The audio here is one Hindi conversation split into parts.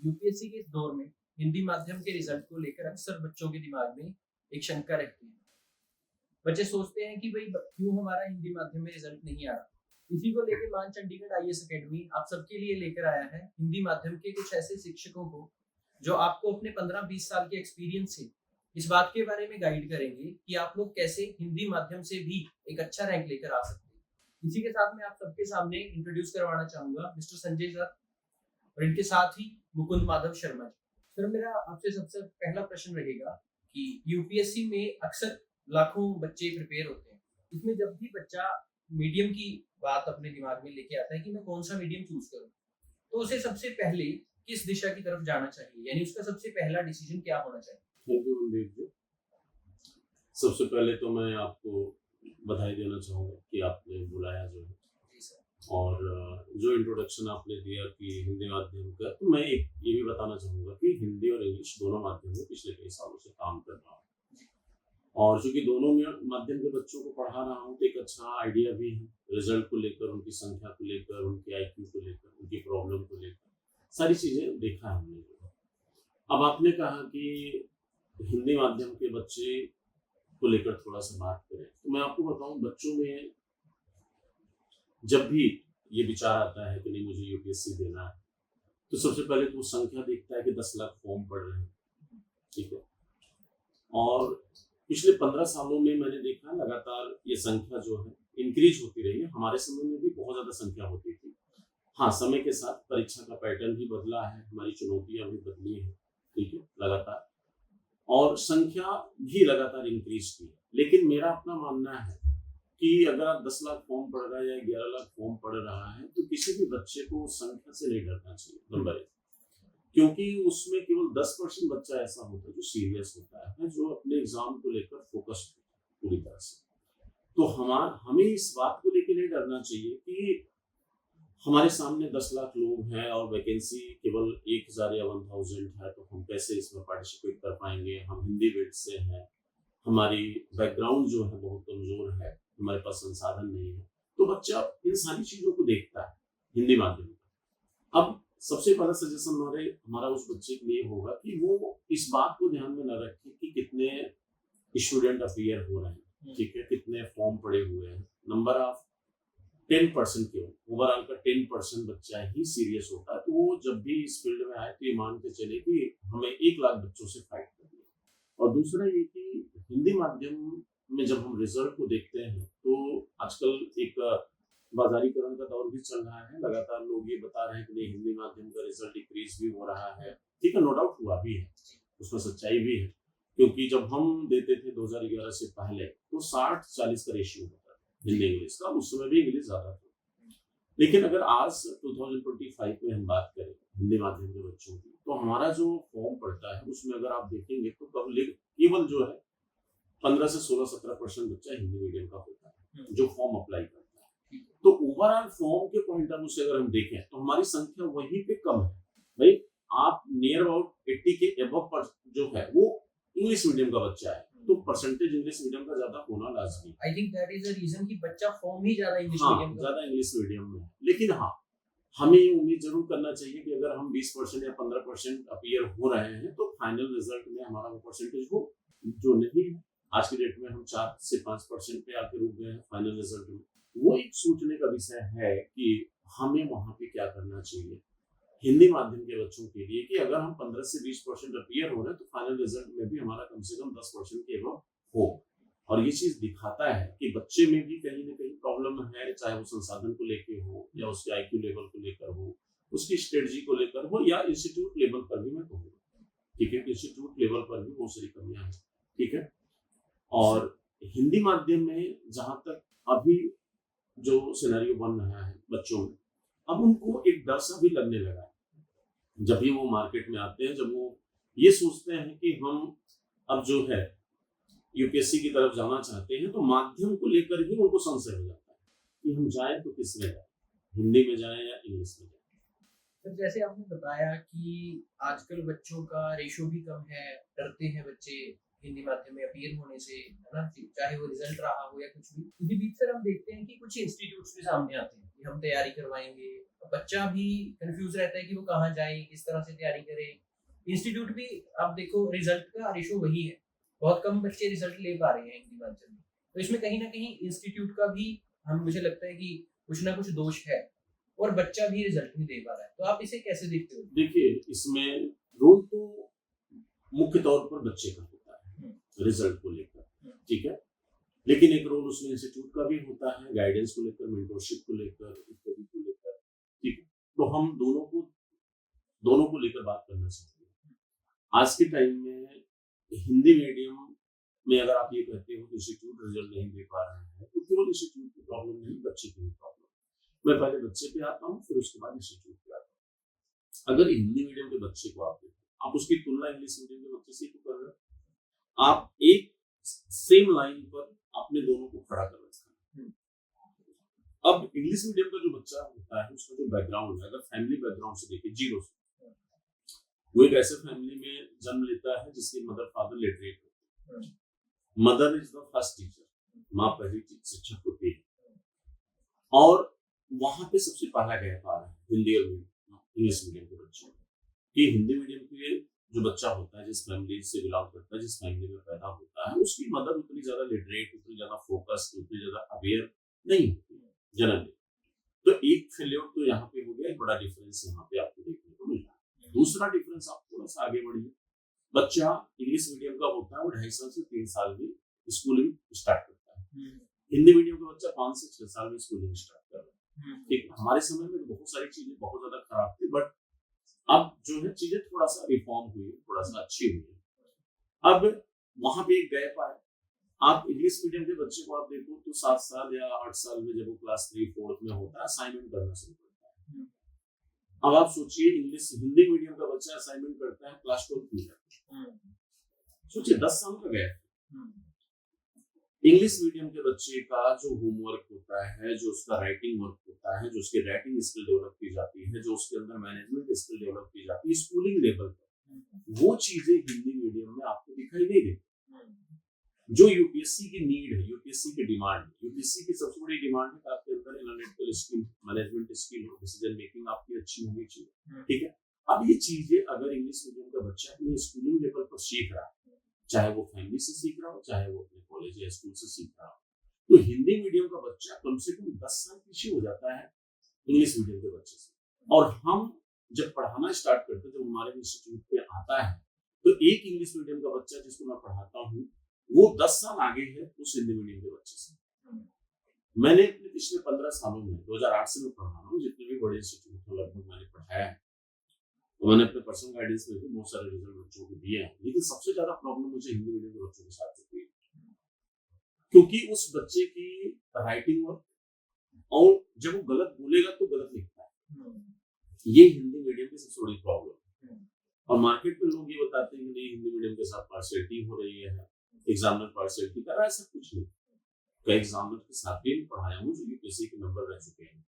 यूपीएससी के इस दौर में हिंदी माध्यम के रिजल्ट को लेकर अक्सर बच्चों के दिमाग में एक शंका रहती है। बच्चे सोचते हैं कि भाई क्यों हमारा हिंदी माध्यम में रिजल्ट नहीं आ रहा। इसी को लेकर मान चंडीगढ़ आईएएस एकेडमी आप सबके लिए लेकर आया है हिंदी माध्यम के कुछ ऐसे शिक्षकों को जो आपको अपने 15-20 साल के एक्सपीरियंस से इस बात के बारे में गाइड करेंगे कि आप लोग कैसे हिंदी माध्यम से भी एक अच्छा रैंक लेकर आ सकते हैं। इसी के साथ मैं आप सबके सामने इंट्रोड्यूस करवाना चाहूंगा मिस्टर संजय सर और इनके साथ ही मुकुंद माधव शर्मा जी। सर मेरा आपसे सबसे पहला प्रश्न रहेगा कि यूपीएससी में अक्सर लाखों बच्चे प्रिपेयर होते हैं। इसमें जब भी बच्चा मीडियम की बात अपने दिमाग में लेके आता है कि मैं कौन सा मीडियम चूज करूं, तो उसे सबसे पहले किस दिशा की तरफ जाना चाहिए, यानी उसका सबसे पहला डिसीजन क्या होना चाहिए? थैंक यू मनदीप जी। सबसे पहले तो मैं आपको बधाई देना चाहूँगा कि आपने बुलाया जो है, और जो इंट्रोडक्शन आपने दिया कि हिंदी माध्यम का, तो मैं एक ये भी बताना चाहूँगा कि हिंदी और इंग्लिश दोनों माध्यम में पिछले कई सालों से काम कर रहा हूँ, और चूंकि दोनों माध्यम के बच्चों को पढ़ा रहा हूँ तो एक अच्छा आइडिया भी है रिजल्ट को लेकर, उनकी संख्या को लेकर, उनकी आईक्यू को लेकर, उनकी प्रॉब्लम को लेकर, सारी चीजें देखा है हमने। अब आपने कहा कि हिंदी माध्यम के बच्चे को लेकर थोड़ा सा बात करें, तो मैं आपको बताऊं, बच्चों में जब भी ये विचार आता है कि नहीं मुझे यूपीएससी देना है, तो सबसे पहले तो वो संख्या देखता है कि 10 लाख फॉर्म पड़ रहे हैं, ठीक है। और पिछले 15 सालों में मैंने देखा लगातार ये संख्या जो है इंक्रीज होती रही है। हमारे समय में भी बहुत ज्यादा संख्या होती थी। हाँ, समय के साथ परीक्षा का पैटर्न भी बदला है, हमारी चुनौतियां भी बदली है, ठीक है, लगातार, और संख्या भी लगातार इंक्रीज की है। लेकिन मेरा अपना मानना है कि अगर आप 10 लाख फॉर्म पढ़ रहा है या 11 लाख फॉर्म पढ़ रहा है, तो किसी भी बच्चे को संख्या से नहीं डरना चाहिए, नंबर 1, क्योंकि उसमें केवल 10% बच्चा ऐसा होता है जो सीरियस होता है, जो अपने एग्जाम को लेकर फोकस होता है पूरी तरह से। तो हमें इस बात को लेकर नहीं डरना चाहिए कि हमारे सामने 10 लाख लोग हैं और वैकेंसी केवल 1000 या 1000 है, तो हम कैसे इसमें पार्टिसिपेट कर पाएंगे। हम हिंदी बेल्ट से हैं, हमारी बैकग्राउंड जो है बहुत कमजोर है, हमारे पास संसाधन नहीं है। तो बच्चा इन सारी चीजों को देखता है हिंदी माध्यम में। अब सबसे बड़ा सजेशन हमारा उस बच्चे के लिए होगा कि वो इस बात को ध्यान में न रखे कि कितने स्टूडेंट अपीयर हो रहे हैं, ठीक है, कितने फॉर्म पड़े हुए हैं। नंबर ऑफ 10% के ओवरऑल का 10% बच्चा ही सीरियस होता है। तो वो जब भी इस फील्ड में आए तो ये मान के चले कि हमें 1 लाख बच्चों से फाइट करनी है। और दूसरा ये कि हिंदी माध्यम में जब हम रिजल्ट को देखते हैं तो आजकल एक बाजारीकरण का दौर भी चल रहा है। लगातार लोग ये बता रहे हैं कि नहीं हिंदी माध्यम का रिजल्ट डिक्रीज भी हो रहा है, ठीक है, नो डाउट हुआ भी है, उसमें सच्चाई भी है, क्योंकि जब हम देते थे 2011 से पहले तो 60-40 का रेशियो होता था हिंदी इंग्लिश का, उस समय भी इंग्लिश ज्यादा था। लेकिन अगर आज 2025 में हम बात करें हिंदी माध्यम के बच्चों की, तो हमारा जो फॉर्म पड़ता है उसमें अगर आप देखेंगे तो केवल जो है 15 से 16-17% बच्चा हिंदी मीडियम का होता है जो फॉर्म अप्लाई करता है। तो ओवरऑल फॉर्म के पॉइंट ऑफ व्यू से अगर हम देखें तो हमारी संख्या वहीं पे कम है। भाई आप नियर अबाउट 80 के एबव पर जो है वो इंग्लिश मीडियम का बच्चा है, तो परसेंटेज इंग्लिश मीडियम का ज्यादा होना लाजमी। I think that is the reason कि बच्चा फॉर्म ही ज्यादा इंग्लिश मीडियम ज्यादा इंग्लिश मीडियम में। लेकिन हाँ, हमें ये उम्मीद जरूर करना चाहिए कि अगर हम 20% या 15% अपीयर हो रहे हैं तो फाइनल रिजल्ट में हमारा वो परसेंटेज हो, जो नहीं है आज की डेट में हम 4 से 5% पे आके रुक गए हैं फाइनल रिजल्ट में। वो एक सोचने का विषय है कि हमें वहां पे क्या करना चाहिए हिंदी माध्यम के बच्चों के लिए, कि अगर हम 15 से 20% अपीयर हो रहे हैं तो फाइनल रिजल्ट में भी हमारा कम से कम 10% के एबव हो। और ये चीज दिखाता है कि बच्चे में भी कहीं ना कहीं प्रॉब्लम है, चाहे वो संसाधन को लेकर हो या उसके आईक्यू लेवल को लेकर हो, उसकी स्ट्रेटजी को लेकर हो, या इंस्टीट्यूट लेवल पर भी मैं कहूँगा, ठीक है, इंस्टीट्यूट लेवल पर भी बहुत सारी कमियां हैं, ठीक है। और हिंदी माध्यम में जहां तक अभी जो सिनेरियो बन रहा है बच्चों में, अब उनको एक डर सा भी लगने लगा है जब भी वो मार्केट में आते हैं, जब वो ये सोचते हैं कि हम अब जो है यूपीएससी की तरफ जाना चाहते हैं, तो माध्यम को लेकर ही उनको संशय हो जाता है कि हम जाएं तो किस में जाए, हिंदी में जाएं या इंग्लिश में जाएं। फिर जैसे आपने बताया कि आजकल बच्चों का रेशो भी कम है, डरते हैं बच्चे हिंदी माध्यम में अपीयर होने से, है ना? चाहे वो रिजल्ट रहा हो या कुछ भी। इसी बीच फिर हम देखते हैं कि कुछ इंस्टीट्यूट्स भी सामने आते हैं कि हम तैयारी करवाएँगे। बच्चा भी कन्फ्यूज़ रहता है कि वो कहाँ जाए, किस तरह से तैयारी करे। इंस्टीट्यूट भी आप देखो रिजल्ट का रेशो वही है। बहुत कम बच्चे रिजल्ट ले पा रहे हैं हिंदी माध्यम में। तो इसमें कहीं न कहीं इंस्टीट्यूट का भी हम मुझे लगता है कि कुछ ना कुछ दोष है। और बच्चा भी रिजल्ट नहीं दे पा रहा है। तो आप इसे कैसे देखते हो? देखिए, इसमें रोल तो मुख्य तौर पर बच्चे का होता है रिजल्ट को लेकर, ठीक है। लेकिन एक रोल उसमें इंस्टीट्यूट का भी होता है, गाइडेंस को लेकर, मेंटरशिप को लेकर, इत्यादि को लेकर, ठीक है। तो हम दोनों को लेकर बात करना चाहते हैं। आज के टाइम में हिंदी मीडियम में अगर आप ये कहते हो कि इंस्टीट्यूट रिजल्ट नहीं दे पा रहे हैं, तो केवल इंस्टीट्यूट की प्रॉब्लम नहीं, बच्चे की भी प्रॉब्लम। मैं पहले बच्चे पे आता हूँ, फिर उसके बाद इंस्टीट्यूट पे आता हूँ। अगर हिंदी मीडियम के बच्चे को आप देखो, आप उसकी तुलना इंग्लिश मीडियम के बच्चे से क्यों कर रहे हो? आप एक सेम लाइन पर आपने दोनों को खड़ा कर रखा है। अब इंग्लिश मीडियम का जो बच्चा होता है, उसका जो बैकग्राउंड है, अगर फैमिली बैकग्राउंड से देखिए, जीरो से, वो एक ऐसे फैमिली में जन्म लेता है जिसके मदर फादर लिटरेट होते हैं। Mother is the first teacher, माँ पहली शिक्षक होती है। और वहां पे सबसे पहला गैप आ रहा है हिंदी और इंग्लिश मीडियम के बच्चों कि हिंदी मीडियम के जो बच्चा होता है, जिस फैमिली से बिलोंग करता है, जिस फैमिली में पैदा होता है, उसकी मदर उतनी ज्यादा लिटरेट, उतनी ज्यादा फोकस्ड, उतनी ज्यादा अवेयर नहीं होती है जनरली। तो एक फेल्योर तो यहाँ पे हो गया, एक बड़ा डिफरेंस यहाँ पे आपको देखने को मिल रहा है। दूसरा डिफरेंस, आप थोड़ा सा आगे बढ़िए, बच्चा इंग्लिश मीडियम का होता है, वो 2.5 साल से 3 साल में स्कूलिंग स्टार्ट करता है। हिंदी मीडियम का बच्चा 5 से 6 साल में स्कूलिंग स्टार्ट कर रहा है। ठीक, हमारे समय में तो बहुत सारी चीजें बहुत ज्यादा खराब थी, बट अब जो है चीजें थोड़ा सा रिफॉर्म हुई, थोड़ा सा अच्छी हुई। अब वहां पे एक गैप आया। आप इंग्लिश मीडियम के बच्चे को आप देखो तो 7 साल या 8 साल में जब वो क्लास 3-4 में होता है, असाइनमेंट करना शुरू करता है। अब आप सोचिए, हिंदी मीडियम का बच्चा असाइनमेंट करता है क्लास 12 में, सोचिए 10 साल का गैप। इंग्लिश मीडियम के बच्चे का जो होमवर्क होता है, जो उसका राइटिंग वर्क होता है, जो उसकी राइटिंग स्किल डेवलप की जाती है, जो उसके अंदर मैनेजमेंट स्किल डेवलप की जाती है स्कूलिंग लेवल पर, वो चीजें हिंदी मीडियम में आपको दिखाई नहीं देती। जो यूपीएससी की नीड है, यूपीएससी की डिमांड है, यूपीएससी की सबसे बड़ी डिमांड है कि आपके अंदर एनालिटिकल स्किल, मैनेजमेंट स्किल हो, डिसीजन मेकिंग आपकी अच्छी होनी चाहिए, ठीक है। अब ये चीजें अगर इंग्लिश मीडियम का बच्चा अपने स्कूलिंग लेवल पर सीख रहा है, चाहे वो फैमिली से सीख रहा हो, चाहे वो अपने कॉलेज या स्कूल से सीख रहा हो, तो हिंदी मीडियम का बच्चा कम से कम 10 साल पीछे हो जाता है इंग्लिश मीडियम के बच्चे से। और हम जब पढ़ाना स्टार्ट करते हैं, जब हमारे इंस्टीट्यूट पे आता है, तो एक इंग्लिश मीडियम का बच्चा जिसको मैं पढ़ाता हूँ, वो 10 साल आगे है उस हिंदी मीडियम के बच्चे से। मैंने अपने पिछले 15 सालों में, 2008 से मैं पढ़ा रहा हूँ, जितने भी बड़े इंस्टीट्यूट में लगभग मैंने पढ़ाया है, तो मैंने अपने पर्सनल गाइडेंस में भी बहुत सारे रिजल्ट बच्चों को दिए हैं। लेकिन सबसे ज्यादा प्रॉब्लम मुझे हिंदी मीडियम के बच्चों के साथ होती है, क्योंकि उस बच्चे की राइटिंग वर्क, और जब वो गलत बोलेगा तो गलत लिखता है, ये हिंदी मीडियम की सबसे बड़ी प्रॉब्लम है। और मार्केट में लोग ये बताते हैं कि नहीं, हिंदी मीडियम के साथ पार्शियलिटी हो रही है, एग्जामिनर पार्शियलिटी कर रहा है, ऐसा कुछ नहीं। कई एग्जामिनर के साथ भी पढ़ाया हूँ जो यूपीएससी के नंबर रह चुके हैं,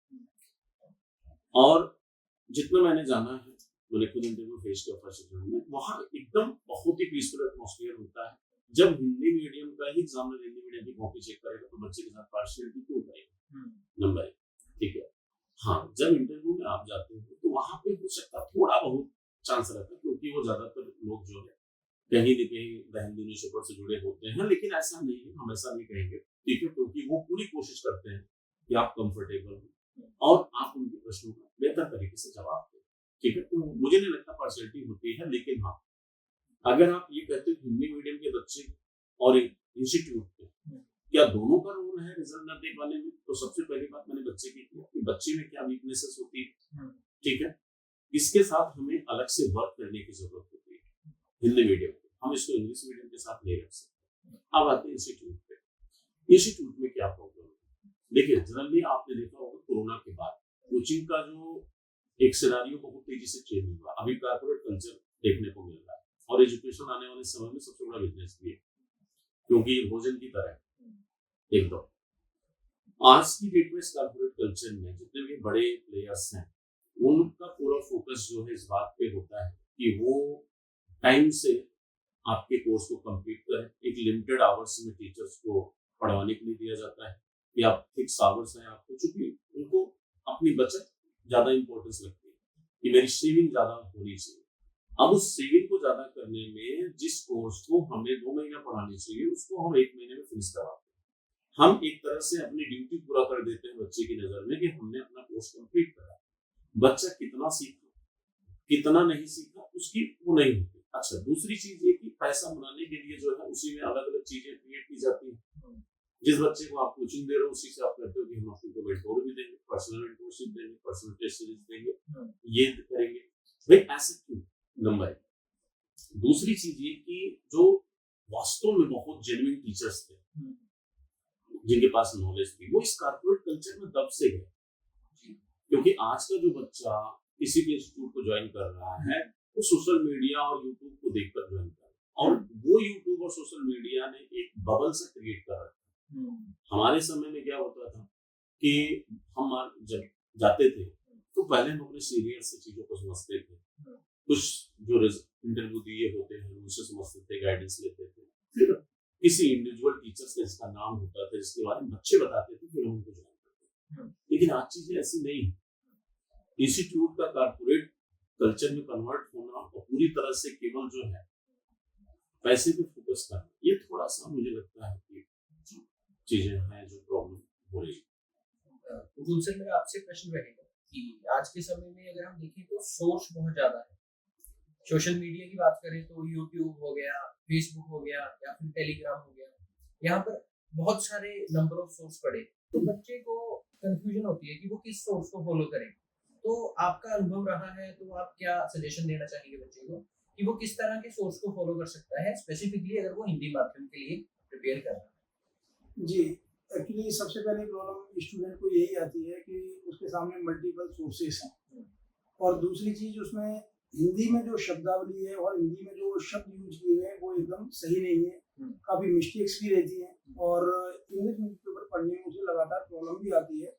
और जितना मैंने जाना है, मैंने खुद इंटरव्यू फेस किया फर्स्ट एग्जाम में, वहाँ एकदम बहुत ही पीसफुल एटमॉस्फेयर होता है। जब हिंदी मीडियम का ही एग्जामिनर हिंदी मीडियम की कॉपी चेक करेगा तो बच्चे के साथ पार्शियलिटी क्यों करेगा, नंबर 1, ठीक है। हाँ, जब इंटरव्यू में आप जाते हो तो वहां पे हो सकता है थोड़ा बहुत चांस रहता है, क्योंकि वो ज्यादातर लोग जो है कहीं न कहीं द हिंदू न्यूज़पेपर से जुड़े होते हैं, लेकिन ऐसा नहीं है, हम ऐसा नहीं कहेंगे, ठीक है, क्योंकि वो पूरी कोशिश करते हैं कि आप कंफर्टेबल हो और आप उनके प्रश्नों का बेहतर तरीके से जवाब दें, ठीक है। तो मुझे नहीं लगता पार्शियलिटी होती है, लेकिन हाँ, अगर आप ये कहते हो हिंदी मीडियम के बच्चे और इंस्टीट्यूट के, क्या दोनों का रोल है रिजल्ट न दे पाने में, तो सबसे पहली बात मैंने बच्चे की की कि बच्चे में क्या वीकनेसेस होती है, ठीक है। इसके साथ हमें अलग से वर्क करने की जरूरत होती है हिंदी मीडियम में, हम इसको इंग्लिश मीडियम के साथ नहीं रख सकते। अब आते हैं इंस्टीट्यूट पे। इंस्टीट्यूट में क्या प्रॉब्लम है? देखिए, जनरली आपने देखा होगा कोरोना के बाद कोचिंग का जो एक सिनेरियो बहुत तेजी से चेंज हुआ। अभी कॉर्पोरेट कल्चर देखने को मिल रहा है, और एजुकेशन आने वाले समय में सबसे बड़ा बिजनेस भी है, क्योंकि भोजन की तरह एकदम आज की डेट में कॉर्पोरेट कल्चर में जितने भी बड़े प्लेयर्स हैं, उनका पूरा फोकस जो है इस बात पे होता है कि वो टाइम से आपके कोर्स को कंप्लीट करें। एक लिमिटेड आवर्स में टीचर्स को पढ़ाने के लिए दिया जाता है या फिक्स आवर्स है आपको, चूंकि उनको अपनी बचत ज्यादा इंपॉर्टेंस लगती है कि मेरी सेविंग ज्यादा होनी चाहिए। अब उस सेविंग को ज्यादा करने में जिस कोर्स को हमें 2 महीना पढ़ानी चाहिए उसको हम 1 महीने में फिनिश करवाते हैं। हम एक तरह से अपनी ड्यूटी पूरा कर देते हैं बच्चे की नजर में कि हमने अपना कोर्स कंप्लीट करा। बच्चा कितना सीखा कितना नहीं सीखा उसकी वो नहीं होती। अच्छा, दूसरी चीज ये कि पैसा बनाने के लिए जो है उसी में अलग अलग चीजें क्रिएट की जाती है। जिस बच्चे को आप कोचिंग दे रहे हो उसी से आप कहते हो कि हम आपको मेंटोर भी देंगे, पर्सनल मेंटोरशिप देंगे, पर्सनल टेस्ट सीरीज देंगे, ये करेंगे। भाई ऐसे क्यों? नंबर एक। दूसरी चीज ये कि जो वास्तव में बहुत जेन्युइन टीचर्स थे जिनके पास नॉलेज थी वो इस कॉर्पोरेट कल्चर में तब से गए, क्योंकि आज का जो बच्चा किसी भी इंस्टीट्यूट को ज्वाइन कर रहा है वो सोशल मीडिया और यूट्यूब को देखकर ज्वाइन कर रहा है, और वो यूट्यूब और सोशल मीडिया ने एक बबल से क्रिएट कर रखा है। हमारे समय में क्या होता था कि हम जब जाते थे तो पहले हम अपने सीनियर से चीजों को समझते थे, कुछ जो इंटरव्यू दिए होते हैं उनसे समझते थे, गाइडेंस लेते थे, फिर किसी इंडिविजुअल टीचर से जिसका नाम होता था जिसके बारे में बच्चे बताते थे फिर हम उनको ज्वाइन करते थे। लेकिन आज चीजें ऐसी नहीं है। इंस्टीट्यूट का कॉर्पोरेट कल्चर में कन्वर्ट होना और पूरी तरह से केवल जो है पैसे पे फोकस करना, ये थोड़ा सा मुझे लगता है कि चीजें हैं जो प्रॉब्लम हो रही है। दूसरे मेरा आपसे प्रश्न रहेगा कि आज के समय में अगर हम देखें तो सोर्स बहुत ज्यादा है। सोशल मीडिया की बात करें तो यूट्यूब हो गया, फेसबुक हो गया या फिर टेलीग्राम हो गया, यहाँ पर बहुत सारे नंबर ऑफ सोर्स पड़े, तो बच्चे को कंफ्यूजन होती है कि वो किस सोर्स को फॉलो करे। तो आपका अनुभव रहा है तो आप क्या सजेशन देना चाहेंगे बच्चे को कि वो किस तरह के सोर्स को फॉलो कर सकता है, स्पेसिफिकली अगर वो हिंदी माध्यम के लिए प्रिपेयर कर रहा है? जी, एक्चुअली सबसे पहले प्रॉब्लम स्टूडेंट को यही आती है कि उसके सामने मल्टीपल सोर्सेस हैं, और दूसरी चीज उसमें हिंदी में जो शब्दावली है और हिंदी में जो शब्द यूज किए हैं वो एकदम सही नहीं है, काफी मिस्टेक्स भी रहती हैं, और इंग्लिश न्यूज़पेपर पढ़ने में उसे लगातार प्रॉब्लम भी आती है।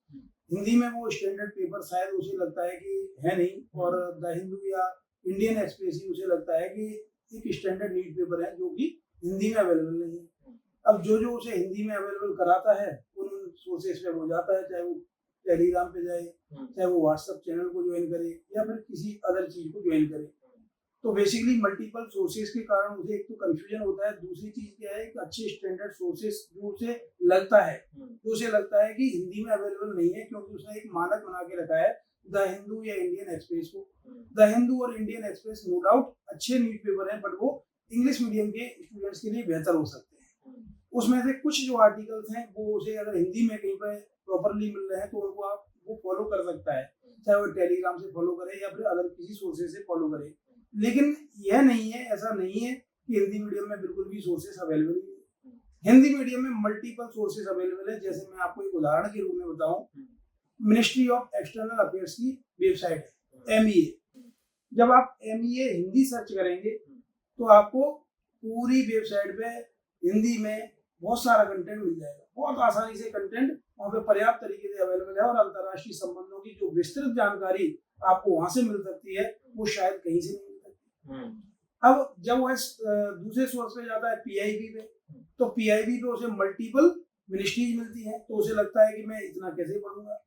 हिंदी में वो स्टैंडर्ड पेपर शायद उसे लगता है कि है नहीं, और द हिंदू या इंडियन एक्सप्रेस ही उसे लगता है कि एक स्टैंडर्ड न्यूज पेपर है जो कि हिंदी में अवेलेबल नहीं है। अब जो उसे हिंदी में अवेलेबल कराता है उन सोर्सेस पे वो जाता है, चाहे वो टेलीग्राम पे जाए, चाहे वो व्हाट्सएप चैनल को ज्वाइन करे या फिर किसी अदर चीज को ज्वाइन करे। तो बेसिकली मल्टीपल सोर्सेस के कारण उसे एक तो कंफ्यूजन होता है, दूसरी चीज क्या है कि अच्छे स्टैंडर्ड सोर्सेस जो उसे लगता है कि हिंदी में अवेलेबल नहीं है, क्योंकि उसने एक मानक बना के रखा है द हिंदू या इंडियन एक्सप्रेस को। द हिंदू और इंडियन एक्सप्रेस नो डाउट अच्छे न्यूज़पेपर हैं, बट वो इंग्लिश मीडियम के स्टूडेंट्स के लिए बेहतर हो सकते हैं। उसमें से कुछ जो आर्टिकल्स हैं वो उसे अगर हिंदी में कहीं पर प्रॉपरली मिल रहे हैं तो उनको आप वो फॉलो कर सकता है, चाहे वो टेलीग्राम से फॉलो करे या फिर अदर किसी सोर्सेज से फॉलो करे। लेकिन यह नहीं है, ऐसा नहीं है कि हिंदी मीडियम में बिल्कुल भी सोर्सेज अवेलेबल नहीं है। हिंदी मीडियम में मल्टीपल सोर्सेज अवेलेबल है। जैसे मैं आपको एक उदाहरण के रूप में बताऊं, मिनिस्ट्री ऑफ एक्सटर्नल अफेयर्स की वेबसाइट है MEA। जब आप MEA हिंदी सर्च करेंगे तो आपको पूरी वेबसाइट पे हिंदी में बहुत सारा कंटेंट मिल जाएगा, बहुत आसानी से कंटेंट वहाँ पे पर्याप्त तरीके से अवेलेबल है, और अंतर्राष्ट्रीय संबंधों की जो विस्तृत जानकारी आपको वहां से मिल सकती है वो शायद कहीं से नहीं मिल सकती। अब जब वह दूसरे सोर्स पे जाता है PIB पे, तो PIB पे उसे मल्टीपल मिनिस्ट्रीज मिलती हैं, तो उसे लगता है कि मैं इतना कैसे पढ़ूंगा।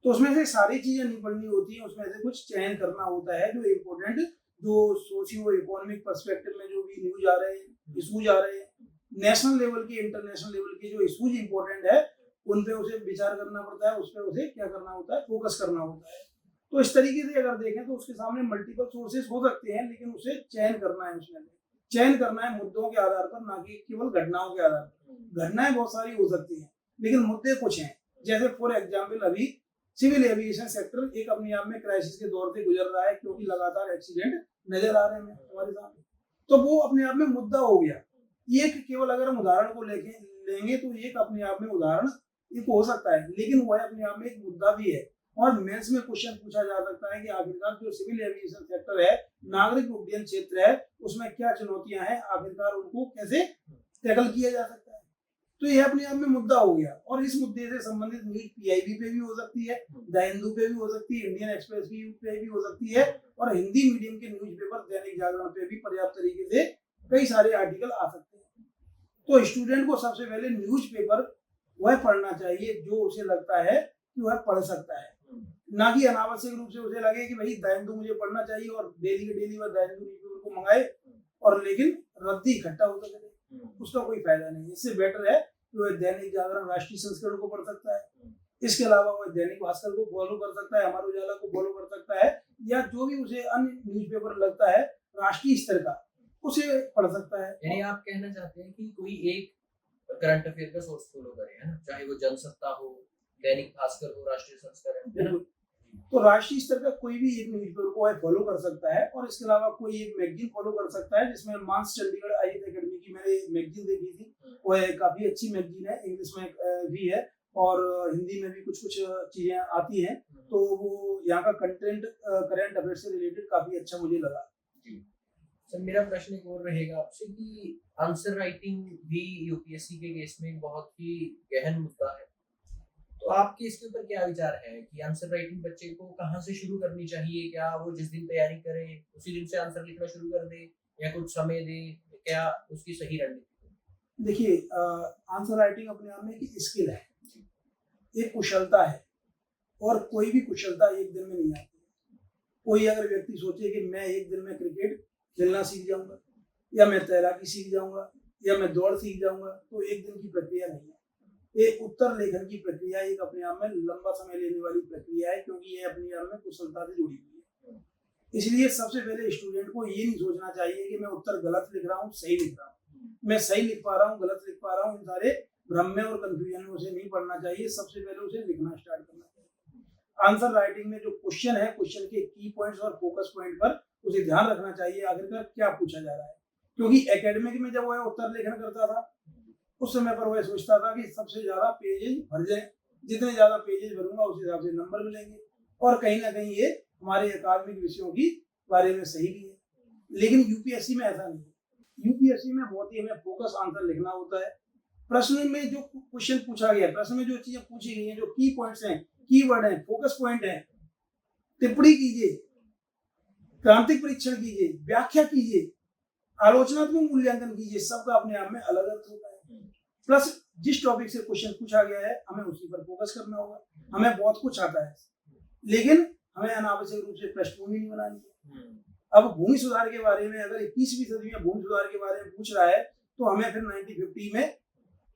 तो उसमें से सारी चीजें नहीं पढ़नी होती हैं, उसमें से कुछ चयन करना होता है जो इम्पोर्टेंट, जो सोशियो इकोनॉमिक पर्सपेक्टिव में जो भी न्यूज आ रहे हैं, इशूज आ रहे हैं, नेशनल लेवल के इंटरनेशनल लेवल के जो इशूज इम्पोर्टेंट है उन पे उसे विचार करना पड़ता है, उस पर उसे क्या करना होता है, फोकस करना होता है। तो इस तरीके से अगर देखें तो उसके सामने मल्टीपल सोर्सेस हो सकते हैं, लेकिन उसे चयन करना है, उसमें चयन करना है मुद्दों के आधार पर, ना कि केवल घटनाओं के आधार पर। घटनाएं बहुत सारी हो सकती हैं लेकिन मुद्दे कुछ हैं। जैसे फॉर एग्जाम्पल अभी सिविल एविएशन सेक्टर एक अपने आप में क्राइसिस के दौर से गुजर रहा है, क्योंकि लगातार एक्सीडेंट नजर आ रहे हैं हमारे सामने, तो वो अपने आप में मुद्दा हो गया। एक केवल अगर हम उदाहरण को लेंगे तो एक अपने आप में उदाहरण एक हो सकता है, लेकिन वह अपने आप में एक मुद्दा भी है। और मेंस में क्वेश्चन पूछा जा सकता है कि आखिरकार जो सिविल एविएशन सेक्टर है, नागरिक उड्डयन क्षेत्र है, उसमें क्या चुनौतियां हैं, आखिरकार उनको कैसे टैकल किया जा सकता है। तो ये अपने आप में मुद्दा हो गया। और इस मुद्दे से संबंधित न्यूज पीआईबी पे भी हो सकती है, द हिंदू पे भी हो सकती है, इंडियन एक्सप्रेस पे भी हो सकती है, और हिंदी मीडियम के न्यूज़पेपर दैनिक जागरण पे भी पर्याप्त तरीके से कई सारे आर्टिकल आ सकते हैं। तो स्टूडेंट को सबसे पहले न्यूज़पेपर वह पढ़ना चाहिए जो उसे लगता है कि वह पढ़ सकता है, ना कि अनावश्यक रूप से उसे लगे कि भाई द हिंदू मुझे पढ़ना चाहिए और डेली के डेली वह द हिंदू न्यूज़पेपर को मंगाए और लेकिन रद्दी इकट्ठा होता चले, उसका कोई फायदा नहीं। इससे बेटर है कि वह दैनिक जागरण राष्ट्रीय संस्करण को पढ़ सकता है, इसके अलावा वह दैनिक भास्कर को फॉलो कर सकता है, अमर उजाला को फॉलो कर सकता है, या जो भी उसे अन्य न्यूज़पेपर लगता है राष्ट्रीय स्तर का उसे पढ़ सकता है। यानी आप कहना चाहते हैं कि कोई एक करंट अफेयर का सोर्स फॉलो करे, है ना, चाहे वो जनसत्ता हो, दैनिक भास्कर हो, राष्ट्रीय संस्करण, है ना। तो राष्ट्रीय स्तर का कोई भी एक न्यूज़पेपर को है फॉलो कर सकता है, और इसके अलावा कोई एक मैगजीन फॉलो कर सकता है, जिसमें मांस चंडीगढ़ आईएएस एकेडमी की मैंने मैगजीन देखी थी, वो काफी अच्छी मैगजीन है, इंग्लिश में भी है और हिंदी में भी कुछ कुछ चीजें आती हैं, तो वो यहाँ का कंटेंट करंट अफेयर से रिलेटेड काफी अच्छा मुझे लगा। सर मेरा प्रश्न एक और रहेगा आपसे कि आंसर राइटिंग भी यूपीएससी के केस में बहुत ही गहन मुद्दा है, तो आपके इसके ऊपर क्या विचार है कि आंसर राइटिंग बच्चे को कहाँ से शुरू करनी चाहिए? क्या वो जिस दिन तैयारी करे उसी दिन से आंसर लिखना शुरू कर दे, या कुछ समय दे, क्या उसकी सही रणनीति? देखिए, आंसर राइटिंग अपने आप में एक स्किल है, एक कुशलता है, और कोई भी कुशलता एक दिन में नहीं आती। कोई अगर व्यक्ति सोचे कि मैं एक दिन में क्रिकेट खेलना सीख जाऊंगा, या मैं तैराकी सीख जाऊंगा, या मैं दौड़ सीख जाऊंगा, तो एक दिन की प्रक्रिया नहीं है। एक उत्तर लेखन की प्रक्रिया एक अपने आप में लंबा समय लेने वाली प्रक्रिया है, क्योंकि ये अपने आप में कुशलता से जुड़ी हुई है। इसलिए सबसे पहले स्टूडेंट को ये नहीं सोचना चाहिए कि मैं उत्तर गलत लिख रहा हूँ, सही लिख रहा हूँ, मैं सही लिख पा रहा हूँ, गलत लिख पा रहा हूँ, इन सारे भ्रम में और कंफ्यूजन में उसे नहीं पढ़ना चाहिए। सबसे पहले उसे लिखना स्टार्ट करना चाहिए। आंसर राइटिंग में जो क्वेश्चन है, क्वेश्चन के की पॉइंट्स और फोकस पॉइंट पर उसे ध्यान रखना चाहिए, आखिरकार क्या पूछा जा रहा है। क्योंकि एकेडमिक में जब वह उत्तर लेखन करता था, उस समय पर वह सोचता था कि सबसे ज्यादा पेजेज भर जाए, जितने ज्यादा पेजेज भरूंगा उस हिसाब से नंबर मिलेंगे, और कहीं ना कहीं ये हमारे अकादमिक विषयों की बारे में सही भी है। लेकिन यूपीएससी में ऐसा नहीं है। यूपीएससी में बहुत ही हमें फोकस आंसर लिखना होता है। प्रश्न में जो क्वेश्चन पूछा गया, प्रश्न में जो चीजें पूछी गई हैं, जो की पॉइंट्स हैं, कीवर्ड हैं, फोकस पॉइंट हैं, टिप्पणी कीजिए, क्रांतिक परीक्षण कीजिए, व्याख्या कीजिए, आलोचनात्मक मूल्यांकन कीजिए, सबका अपने आप में अलग अर्थ होता है। प्लस जिस टॉपिक से क्वेश्चन पूछा गया है हमें उसी पर फोकस करना होगा। हमें बहुत कुछ आता है, लेकिन हमें अनावश्यक रूप से पृष्ठभूमि नहीं बनानी है। अब भूमि सुधार के बारे में अगर 21वीं सदी में भूमि सुधार के बारे में पूछ रहा है, तो हमें फिर 1950 में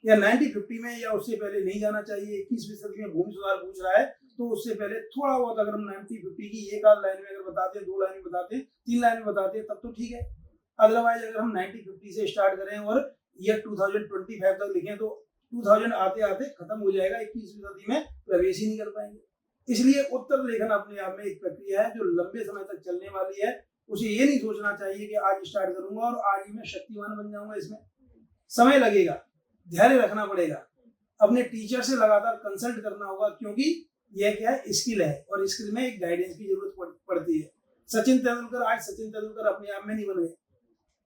या 1950 में या उससे पहले नहीं जाना चाहिए। 21वीं सदी में भूमि सुधार पूछ रहा है, तो उससे पहले थोड़ा बहुत अगर हम 1950 की एक आध लाइन में अगर बताते, 2 लाइन में बताते, 3 लाइन में बताते, तब तो ठीक है। अदरवाइज अगर हम 1950 से स्टार्ट करें और ईयर 2025 तक लिखें, तो 2000 आते आते खत्म हो जाएगा, 21वीं सदी में प्रवेश ही नहीं कर पाएंगे। इसलिए उत्तर लेखन अपने आप में एक प्रक्रिया है जो लंबे समय तक चलने वाली है। उसे ये नहीं सोचना चाहिए कि आज स्टार्ट करूंगा और आज ही मैं शक्तिमान बन जाऊंगा। इसमें समय लगेगा, धैर्य रखना पड़ेगा, अपने टीचर से लगातार कंसल्ट करना होगा, क्योंकि यह क्या है, स्किल है, और स्किल में एक गाइडेंस की जरूरत पड़ती है। सचिन तेंदुलकर आज सचिन तेंदुलकर अपने आप में नहीं बन गए,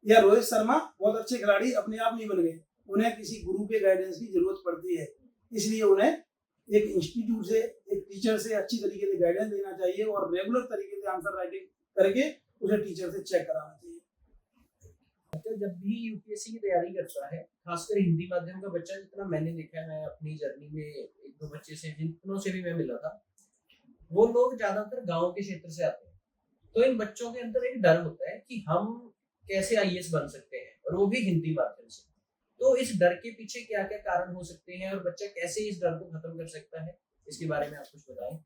या रोहित शर्मा बहुत अच्छे खिलाड़ी अपने आप नहीं बन गए, उन्हें किसी गुरु के गाइडेंस की जरूरत पड़ती है। इसलिए उन्हें एक इंस्टीट्यूट से, एक टीचर से अच्छी तरीके से गाइडेंस लेना चाहिए, और रेगुलर तरीके से आंसर राइटिंग करके उसे टीचर से चेक कराना चाहिए। तो जब भी यूपीएससी की तैयारी करता है, खासकर हिंदी माध्यम का बच्चा, जितना मैंने देखा है, मैं अपनी जर्नी में एक दो बच्चे से, जितनों से भी मैं मिला था, वो लोग ज्यादातर गांव के क्षेत्र से आते हैं। तो इन बच्चों के अंदर एक डर होता है कि हम कैसे आईएएस बन सकते हैं, और वो भी हिंदी माध्यम से। तो इस डर के पीछे क्या क्या कारण हो सकते हैं, और बच्चा कैसे इस डर को खत्म कर सकता है, इसके बारे में आप कुछ बताएं।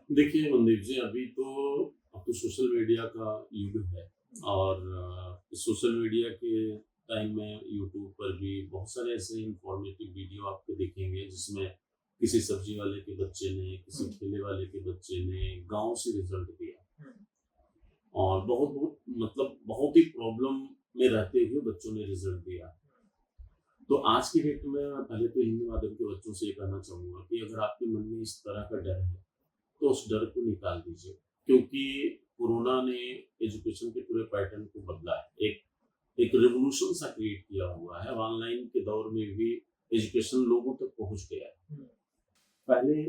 देखिए मनदीप जी, अब तो सोशल मीडिया का युग है, और सोशल मीडिया के टाइम में यूट्यूब पर भी बहुत सारे ऐसे इंफॉर्मेटिव वीडियो आपको दिखेंगे, जिसमें किसी सब्जी वाले के बच्चे ने, किसी ठेले वाले के बच्चे ने गांव से रिजल्ट दिया, और बहुत ही प्रॉब्लम में रहते हुए बच्चों ने रिजल्ट दिया। तो आज की डेट में पहले तो हिंदी माध्यम के बच्चों से ये कहना चाहूँगा कि अगर आपके मन में इस तरह का डर है, तो उस डर को निकाल दीजिए, क्योंकि कोरोना ने एजुकेशन के पूरे पैटर्न को बदला है। एक रिवोल्यूशन सा क्रिएट किया हुआ है। ऑनलाइन के दौर में भी एजुकेशन लोगों तक पहुंच गया है। हम्म, पहले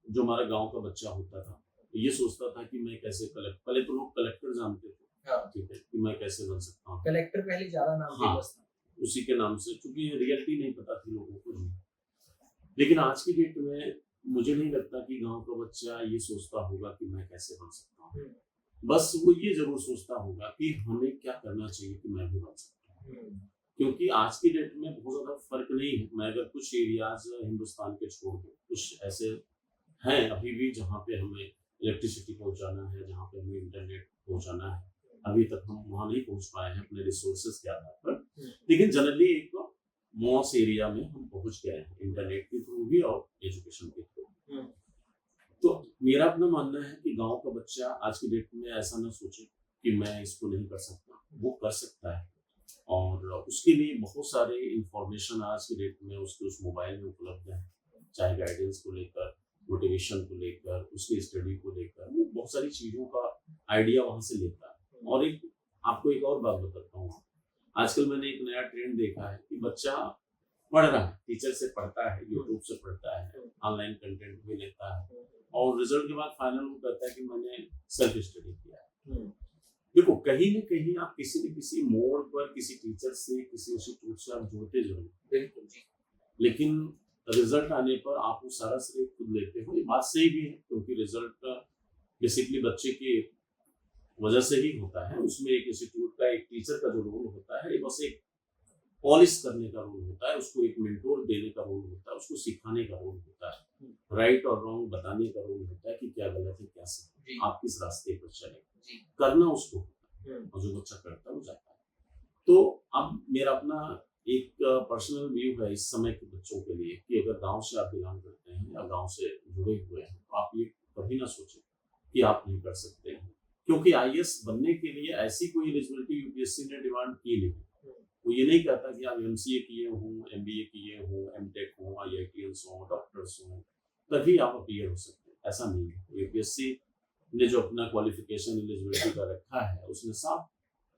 जो हमारा गांव का बच्चा होता था ये सोचता था कि मैं कैसे पहले तो लोग कलेक्टर जानते थे, हाँ, ठीक है, कि मैं कैसे बन सकता हूँ, कलेक्टर पहले ज्यादा नाम हाँ, फेमस था। उसी के नाम से, क्योंकि रियलिटी नहीं पता थी लोगों को। लेकिन आज की डेट में मुझे नहीं लगता कि गांव का बच्चा ये सोचता होगा कि मैं कैसे बन सकता हूँ। बस वो ये जरूर सोचता होगा कि हमें क्या करना चाहिए कि मैं भी बन सकता हूँ। क्योंकि आज की डेट में बहुत ज्यादा फर्क नहीं है। मैं अगर कुछ एरियाज हिंदुस्तान के छोड़ दूं, कुछ ऐसे हैं अभी भी जहाँ पे हमें इलेक्ट्रिसिटी पहुंचाना है, जहाँ पे हमें इंटरनेट पहुंचाना है, अभी तक हम वहाँ नहीं पहुंच पाए हैं अपने रिसोर्सेज के आधार पर। लेकिन जनरली एक मॉस एरिया में हम पहुंच गए हैं इंटरनेट के थ्रू भी और एजुकेशन के थ्रू। तो मेरा अपना मानना है कि गांव का बच्चा आज की डेट में ऐसा ना सोचे कि मैं इसको नहीं कर सकता, वो कर सकता है। और उसके लिए बहुत सारे इंफॉर्मेशन आज की डेट में उसके उस मोबाइल में उपलब्ध है, चाहे गाइडेंस को लेकर, मोटिवेशन को लेकर, उसकी स्टडी को लेकर, वो बहुत सारी चीज़ों का आइडिया वहाँ से लेता है। और एक आपको एक और बात बताता हूँ, आजकल मैंने एक नया ट्रेंड देखा है कि बच्चा पढ़ रहा है, टीचर से पढ़ता है, यूट्यूब से पढ़ता है, ऑनलाइन कंटेंट भी लेता है, और रिजल्ट के बाद फाइनल वो कहता है कि मैंने सेल्फ स्टडी किया है। देखो, कहीं न कहीं आप किसी न किसी मोड़ पर किसी टीचर से, किसी इंस्टीट्यूट से आप जुड़ते जरूर, बिल्कुल जी, लेकिन रिजल्ट आने पर आप वो सारा श्रेय खुद लेते हो। ये बात सही भी है, क्योंकि रिजल्ट बेसिकली बच्चे की वजह से ही होता है। उसमें एक इंस्टीट्यूट का, एक टीचर का जो रोल होता है, बस एक पॉलिश करने का रोल होता है, उसको एक मेंटोर देने का रोल होता है, उसको सिखाने का रोल होता है, राइट और रॉन्ग बताने का रोल होता है कि क्या गलत है, क्या सही है, आप किस रास्ते पर चले, करना उसको होता है, और जो बच्चा करता है वो जाता है। तो अब मेरा अपना एक पर्सनल व्यू है इस समय के बच्चों के लिए कि अगर गांव से आप बिलोंग करते हैं या गांव से जुड़े हुए हैं, तो आप ये कभी ना सोचें कि आप नहीं कर सकते हैं, क्योंकि आईएएस बनने के लिए ऐसी कोई एलिजिबिलिटी यूपीएससी ने डिमांड की नहीं। वो ये नहीं कहता कि आप एमसीए किए हों, एमबीए किए हों, एमटेक हों, आईआईटीएंस हों, डॉक्टर्स हों, तभी आप अपीयर हो सकते हैं, ऐसा नहीं है। यूपीएससी ने जो अपना क्वालिफिकेशन एलिजिबिलिटी का रखा है, उसने साफ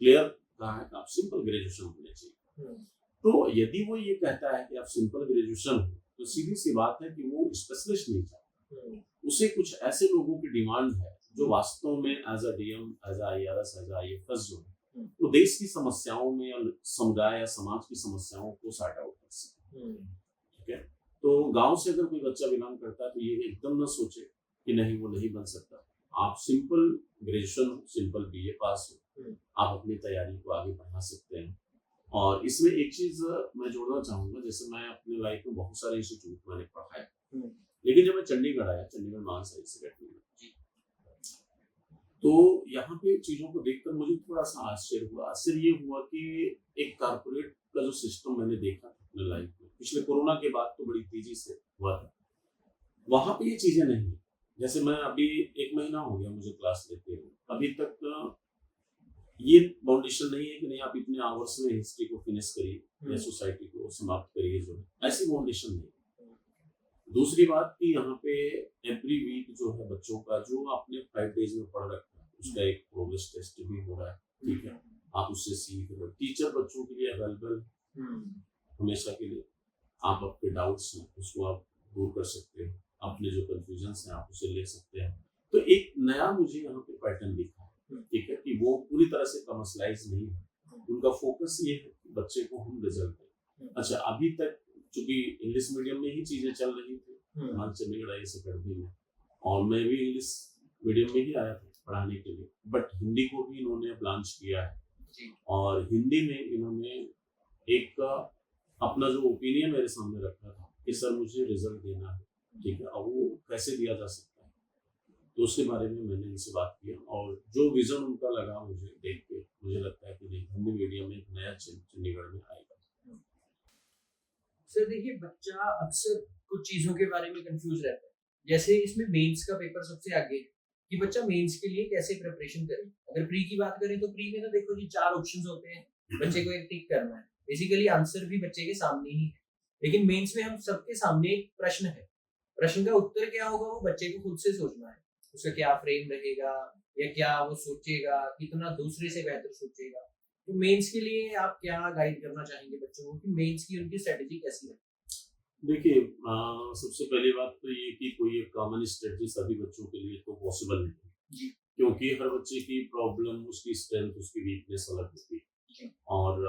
क्लियर कहा है कि आप सिंपल ग्रेजुएशन होने चाहिए। तो यदि वो ये कहता है कि आप सिंपल ग्रेजुएशन हो, तो सीधी सी बात है कि वो स्पेशलिस्ट नहीं चाहता। उसे कुछ ऐसे लोगों की डिमांड है जो वास्तव में as a DM, as IRS, as IFS जो है, वो देश की समस्याओं में या समुदाय या समाज की समस्याओं को सॉर्ट आउट कर सके। ठीक है, तो गांव से अगर कोई बच्चा बिलोंग करता है तो ये एकदम ना सोचे कि नहीं वो नहीं बन सकता। आप सिंपल ग्रेजुएशन, सिंपल बीए पास हो, आप अपनी तैयारी को आगे बढ़ा सकते हैं। और इसमें एक चीज मैं जोड़ना चाहूंगा, जैसे मैं अपने लाइफ में बहुत सारे इंस्टीट्यूट मैंने पढ़ा है, लेकिन जब मैं चंडीगढ़ आया, चंडीगढ़ मानस एकेडमी में, तो यहाँ पे चीजों को देखकर मुझे थोड़ा सा आश्चर्य हुआ। आश्चर्य ये हुआ कि एक कारपोरेट का जो सिस्टम मैंने देखा अपने लाइफ में, पिछले कोरोना के बाद तो बड़ी तेजी से हुआ था, वहां पे ये चीजें नहीं। जैसे मैं अभी 1 महीना हो गया मुझे क्लास लेते हुए, अभी तक ये बाउंडेशन नहीं है कि नहीं आप इतने आवर्स में हिस्ट्री को फिनिश करिए या सोसाइटी को समाप्त करिए, जो है ऐसी बाउंडेशन नहीं। दूसरी बात कि यहाँ पे एवरी वीक जो है बच्चों का जो आपने 5 डेज में पढ़ रखा है, उसका एक प्रोग्रेस टेस्ट भी हो रहा है। ठीक है, आप उससे सीख रहे हो। टीचर बच्चों के लिए अवेलेबल हमेशा के लिए, आप अपने डाउट्स हैं उसको आप दूर कर सकते हो, अपने जो कंफ्यूजन हैं आप उसे ले सकते हैं। तो एक नया मुझे यहाँ पे पैटर्न दिखा है, ठीक है, कि वो पूरी तरह से कमर्शलाइज नहीं है। उनका फोकस ये है कि बच्चे को हम रिजल्ट दें। अच्छा, अभी तक चूंकि इंग्लिश मीडियम में ही चीजें चल रही थी हमारे चंडीगढ़ आईएएस अकेडमी में, और मैं भी इंग्लिश मीडियम में ही आया था पढ़ाने के लिए, बट हिंदी को भी इन्होंने अब लॉन्च किया है। और हिंदी में इन्होंने एक अपना जो ओपिनियन मेरे सामने रखा था कि सर मुझे रिजल्ट देना है, ठीक है, अब वो कैसे दिया जा सकता है, तो उसके बारे में मैंने इनसे बात किया। और जो विजन उनका लगा मुझे देख के, मुझे लगता है कि नहीं, हिंदी मीडियम में एक नया चंडीगढ़ में आएगा। सर देखिए, बच्चा अक्सर कुछ चीजों के बारे में कंफ्यूज रहता है। जैसे इसमें मेंस का पेपर सबसे आगे कि बच्चा मेंस के लिए कैसे प्रिपरेशन करे। अगर प्री की बात करें तो प्री में तो देखो जी 4 ऑप्शंस होते हैं, बच्चे को एक टिक करना है, बेसिकली आंसर भी बच्चे के सामने ही है। लेकिन मेंस में हम सबके सामने एक प्रश्न है, प्रश्न का उत्तर क्या होगा वो बच्चे को खुद से सोचना है। उसका क्या फ्रेम रहेगा या क्या वो सोचेगा, कितना दूसरे से बेहतर सोचेगा। तो मेंस के लिए आप क्या गाइड करना चाहेंगे बच्चों को कि मेंस की उनकी स्ट्रेटेजी कैसी है? देखिए, सबसे पहली बात तो ये कि कोई एक कॉमन स्ट्रेटजी सभी बच्चों के लिए तो पॉसिबल नहीं है, जी क्योंकि हर बच्चे की प्रॉब्लम, उसकी स्ट्रेंथ, उसकी वीकनेस अलग होती जी है। और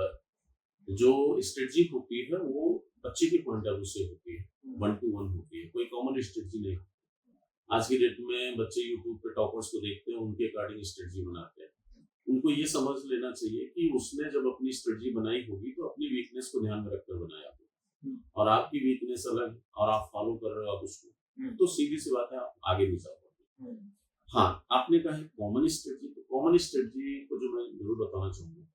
जो स्ट्रेटजी होती है वो बच्चे के पॉइंट ऑफ व्यू से होती है, वन टू वन होती है, कोई कॉमन स्ट्रेटजी नहीं। आज की डेट में बच्चे यूट्यूब पे टॉपर्स को देखते हैं, उनके अकॉर्डिंग स्ट्रेटजी बनाते हैं। उनको ये समझ लेना चाहिए कि उसने जब अपनी स्ट्रेटजी बनाई होगी तो अपनी वीकनेस को ध्यान में रखकर बनाया होगा, और आपकी वीकनेस अलग है और आप फॉलो कर रहे हो आप उसको, तो सीधी सी बात है आप आगे नहीं जा पाओगे। हाँ, आपने कहा है कॉमन स्ट्रेटजी, तो कॉमन स्ट्रेटजी को जो मैं जरूर बताना चाहूंगा,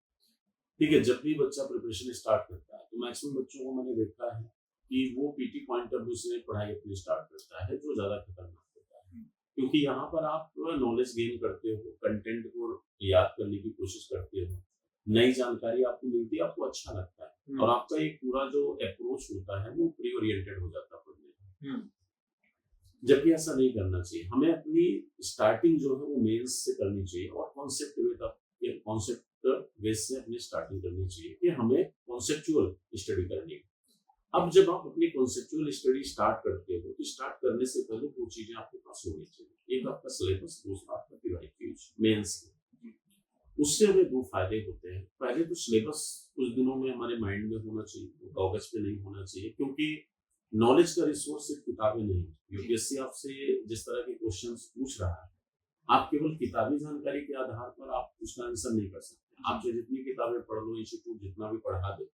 ठीक है, जब भी बच्चा प्रिपरेशन स्टार्ट करता है तो मैक्सिमम बच्चों को मैंने देखा है कि वो पीटी पॉइंट ऑफ व्यू से पढ़ाई अपनी स्टार्ट करता है, जो ज्यादा खतरनाक होता है, क्योंकि यहाँ पर आप नॉलेज गेन करते हो, कंटेंट को याद करने की कोशिश करते हो, नई जानकारी आपको मिलती है, आपको अच्छा लगता है, और आपका एक पूरा जो अप्रोच होता है वो प्री ओरिएंटेड हो जाता है पढ़ने में। जबकि ऐसा नहीं करना चाहिए, हमें अपनी स्टार्टिंग जो है वो मेंस से करनी चाहिए और कॉन्सेप्ट बेस से अपनी स्टार्टिंग करनी चाहिए कि हमें कॉन्सेप्चुअल स्टडी करनी है। अब जब आप अपनी कॉन्सेप्चुअल स्टडी स्टार्ट करते हो तो स्टार्ट करने से पहले दो चीजें आपके पास होनी चाहिए, एक आपका सिलेबस, दूसरा आपका पीवाईक्यूज मेंस। उससे हमें दो फायदे होते हैं। पहले तो सिलेबस कुछ दिनों में हमारे माइंड में होना चाहिए, कागज पे नहीं होना चाहिए, क्योंकि नॉलेज का रिसोर्स सिर्फ किताबें नहीं है। यूपीएससी आपसे जिस तरह के क्वेश्चंस पूछ रहा है, आप केवल किताबी जानकारी के आधार पर आप उसका आंसर नहीं कर सकते। आपसे जितनी किताबें पढ़ लो, इंस्टीट्यूट जितना भी पढ़ा दे,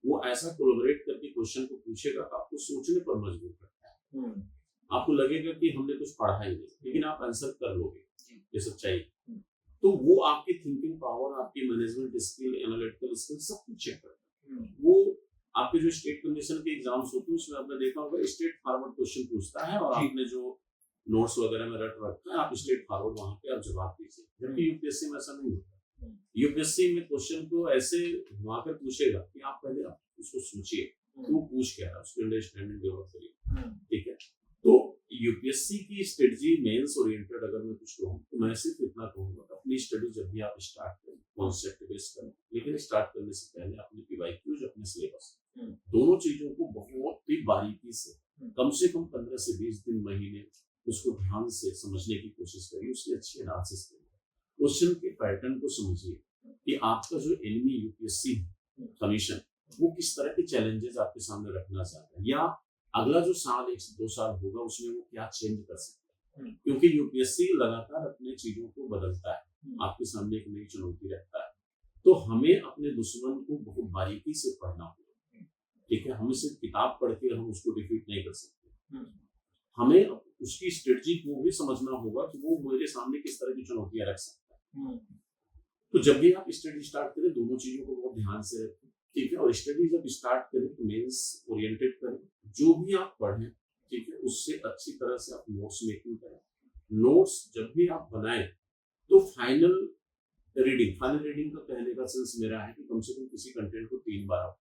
वो ऐसा कोलैबोरेट करके क्वेश्चन को पूछेगा तो आपको सोचने पर मजबूर करता है। आपको लगेगा कि हमने कुछ पढ़ा ही नहीं, लेकिन आप आंसर कर लोगे, ये सच्चाई। तो वो आपकी थिंकिंग पावर, आपकी मैनेजमेंट स्किल, एनालिटिकल स्किल सब कुछ चेक करता है। वो आपके जो स्टेट कंडीशन के एग्जाम्स होते हैं उसमें आपने देखा होगा स्ट्रेट फॉरवर्ड क्वेश्चन पूछता है, और आपने जो नोट्स वगैरह में रट रखा है, आप स्ट्रेट फॉरवर्ड वहां पे आप जवाब दीजिए। जबकि यूपीएससी में ऐसा नहीं होता। यूपीएससी में क्वेश्चन को ऐसे घुमाकर पूछेगा कि आप पहले आप उसको सोचिए कि वो पूछ क्या रहा है, उसकी अंडरस्टैंडिंग डेवलप करिए, ठीक है। तो यूपीएससी की स्ट्रेटजी मेंस ओरिएंटेड अगर मैं कुछ कहूँ तो मैं सिर्फ इतना कहूंगा, अपनी स्टडी जब भी आप स्टार्ट करें कॉन्सेप्ट बेस करें, लेकिन स्टार्ट करने से पहले अपने पीवाईक्यूज, अपने सिलेबस, दोनों चीजों को बहुत ही बारीकी से कम 15 से 20 दिन, महीने उसको ध्यान से समझने की कोशिश करिए, उसकी अच्छी एनालिसिस करिए, क्वेश्चन के पैटर्न को समझिए कि आपका जो एनिमी यूपीएससी कमीशन वो किस तरह के चैलेंजेस आपके सामने रखना चाहता है, या अगला जो साल 1 से 2 साल होगा उसमें वो क्या चेंज कर सकता है, क्योंकि यूपीएससी लगातार अपने चीजों को बदलता है, आपके सामने एक नई चुनौती रखता है। तो हमें अपने दुश्मन को बहुत बारीकी से पढ़ना होगा, ठीक है। हमें सिर्फ किताब पढ़ के हम उसको डिफीट नहीं कर सकते, हमें उसकी स्ट्रेटजी को भी समझना होगा कि वो मेरे सामने किस तरह की चुनौतियां रख सकता है। तो जब भी आप स्टडी स्टार्ट करें दोनों चीजों को बहुत ध्यान से रखें, ठीक है। और स्टडी जब स्टार्ट करें तो मेंस ओरिएंटेड करें, जो भी आप पढ़ें, ठीक है, उससे अच्छी तरह से आप नोट्स मेकिंग करें। नोट्स जब भी आप बनाएं तो फाइनल रीडिंग का कहने का सेंस मेरा है कि कम से कम किसी कंटेंट को 3 बार आप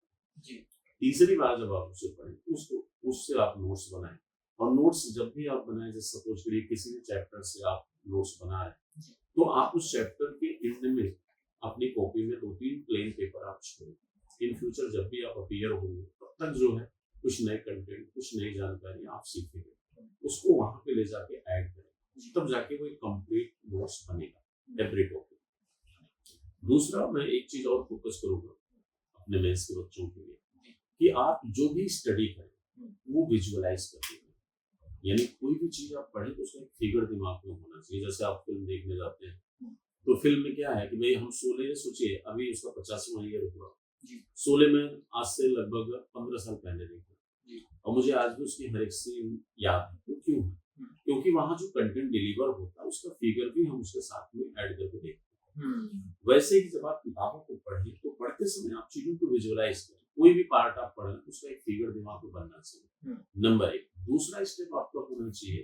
तीसरी बार जब आप उसे पढ़ें उससे आप नोट्स बनाएं। और नोट्स जब भी आप बनाएं, जैसे सपोज करिए किसी भी चैप्टर से आप नोट्स बना रहे हैं, तो आप उस चैप्टर के एंड में अपनी कॉपी में 2-3 प्लेन पेपर आप छोड़ें। इन फ्यूचर जब भी आप अपीयर होंगे तब तक जो है कुछ नए कंटेंट, कुछ नई जानकारी आप सीखेंगे, उसको वहां पे ले जाके ऐड करें, तब जाके वो एक कंप्लीट नोट्स बनेगा एवरी टॉपिक। दूसरा, मैं एक चीज और फोकस करूंगा अपने मेंस के बच्चों के लिए, कि आप जो भी स्टडी करें वो विजुअलाइज करते हैं, यानी कोई भी चीज आप पढ़े तो उसका एक फिगर दिमाग में होना चाहिए। जैसे आप फिल्म देखने जाते हैं तो फिल्म में क्या है कि भाई हम शोले, सोचिए अभी उसका 50वां ईयर हुआ, शोले में आज से लगभग 15 साल पहले देखा, और मुझे आज भी उसकी हर एक सीन याद है। तो क्यों है? क्योंकि वहाँ जो कंटेंट डिलीवर होता है उसका फिगर भी हम उसके साथ में ऐड करके देखते हैं। वैसे ही जब आप किताबों को पढ़ें तो पढ़ते समय आप चीजों को विजुअलाइज करें, कोई भी पार्ट आप पढ़ें उसका एक फिगर दिमाग में बनना चाहिए, नंबर 1। दूसरा स्टेप आपका होना चाहिए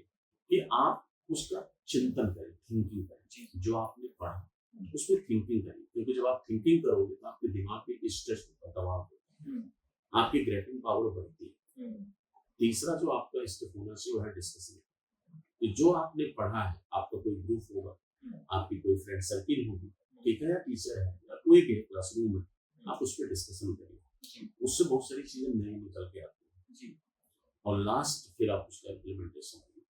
कि आप उसका चिंतन करें, थिंकिंग करें, जो आपने पढ़ा उसमें थिंकिंग करें, क्योंकि जब आप थिंकिंग करोगे तो आपके दिमाग पे स्ट्रेस होता, दबाव होता, आपकी ग्रैपिंग पावर बढ़ती है। तीसरा जो आपका स्टेप होना चाहिए वो है डिस्कशन, कि जो आपने पढ़ा है, आपका कोई ग्रुप होगा, आपकी कोई फ्रेंड सर्किल होगी, ठीक है, या टीचर है या कोई भी क्लासरूम है, आप उस पर डिस्कशन करिए, उससे बहुत सारी चीजें नई निकल के आती है। और लास्ट फिर आप उसका इम्प्लीमेंटेशन करेंगे।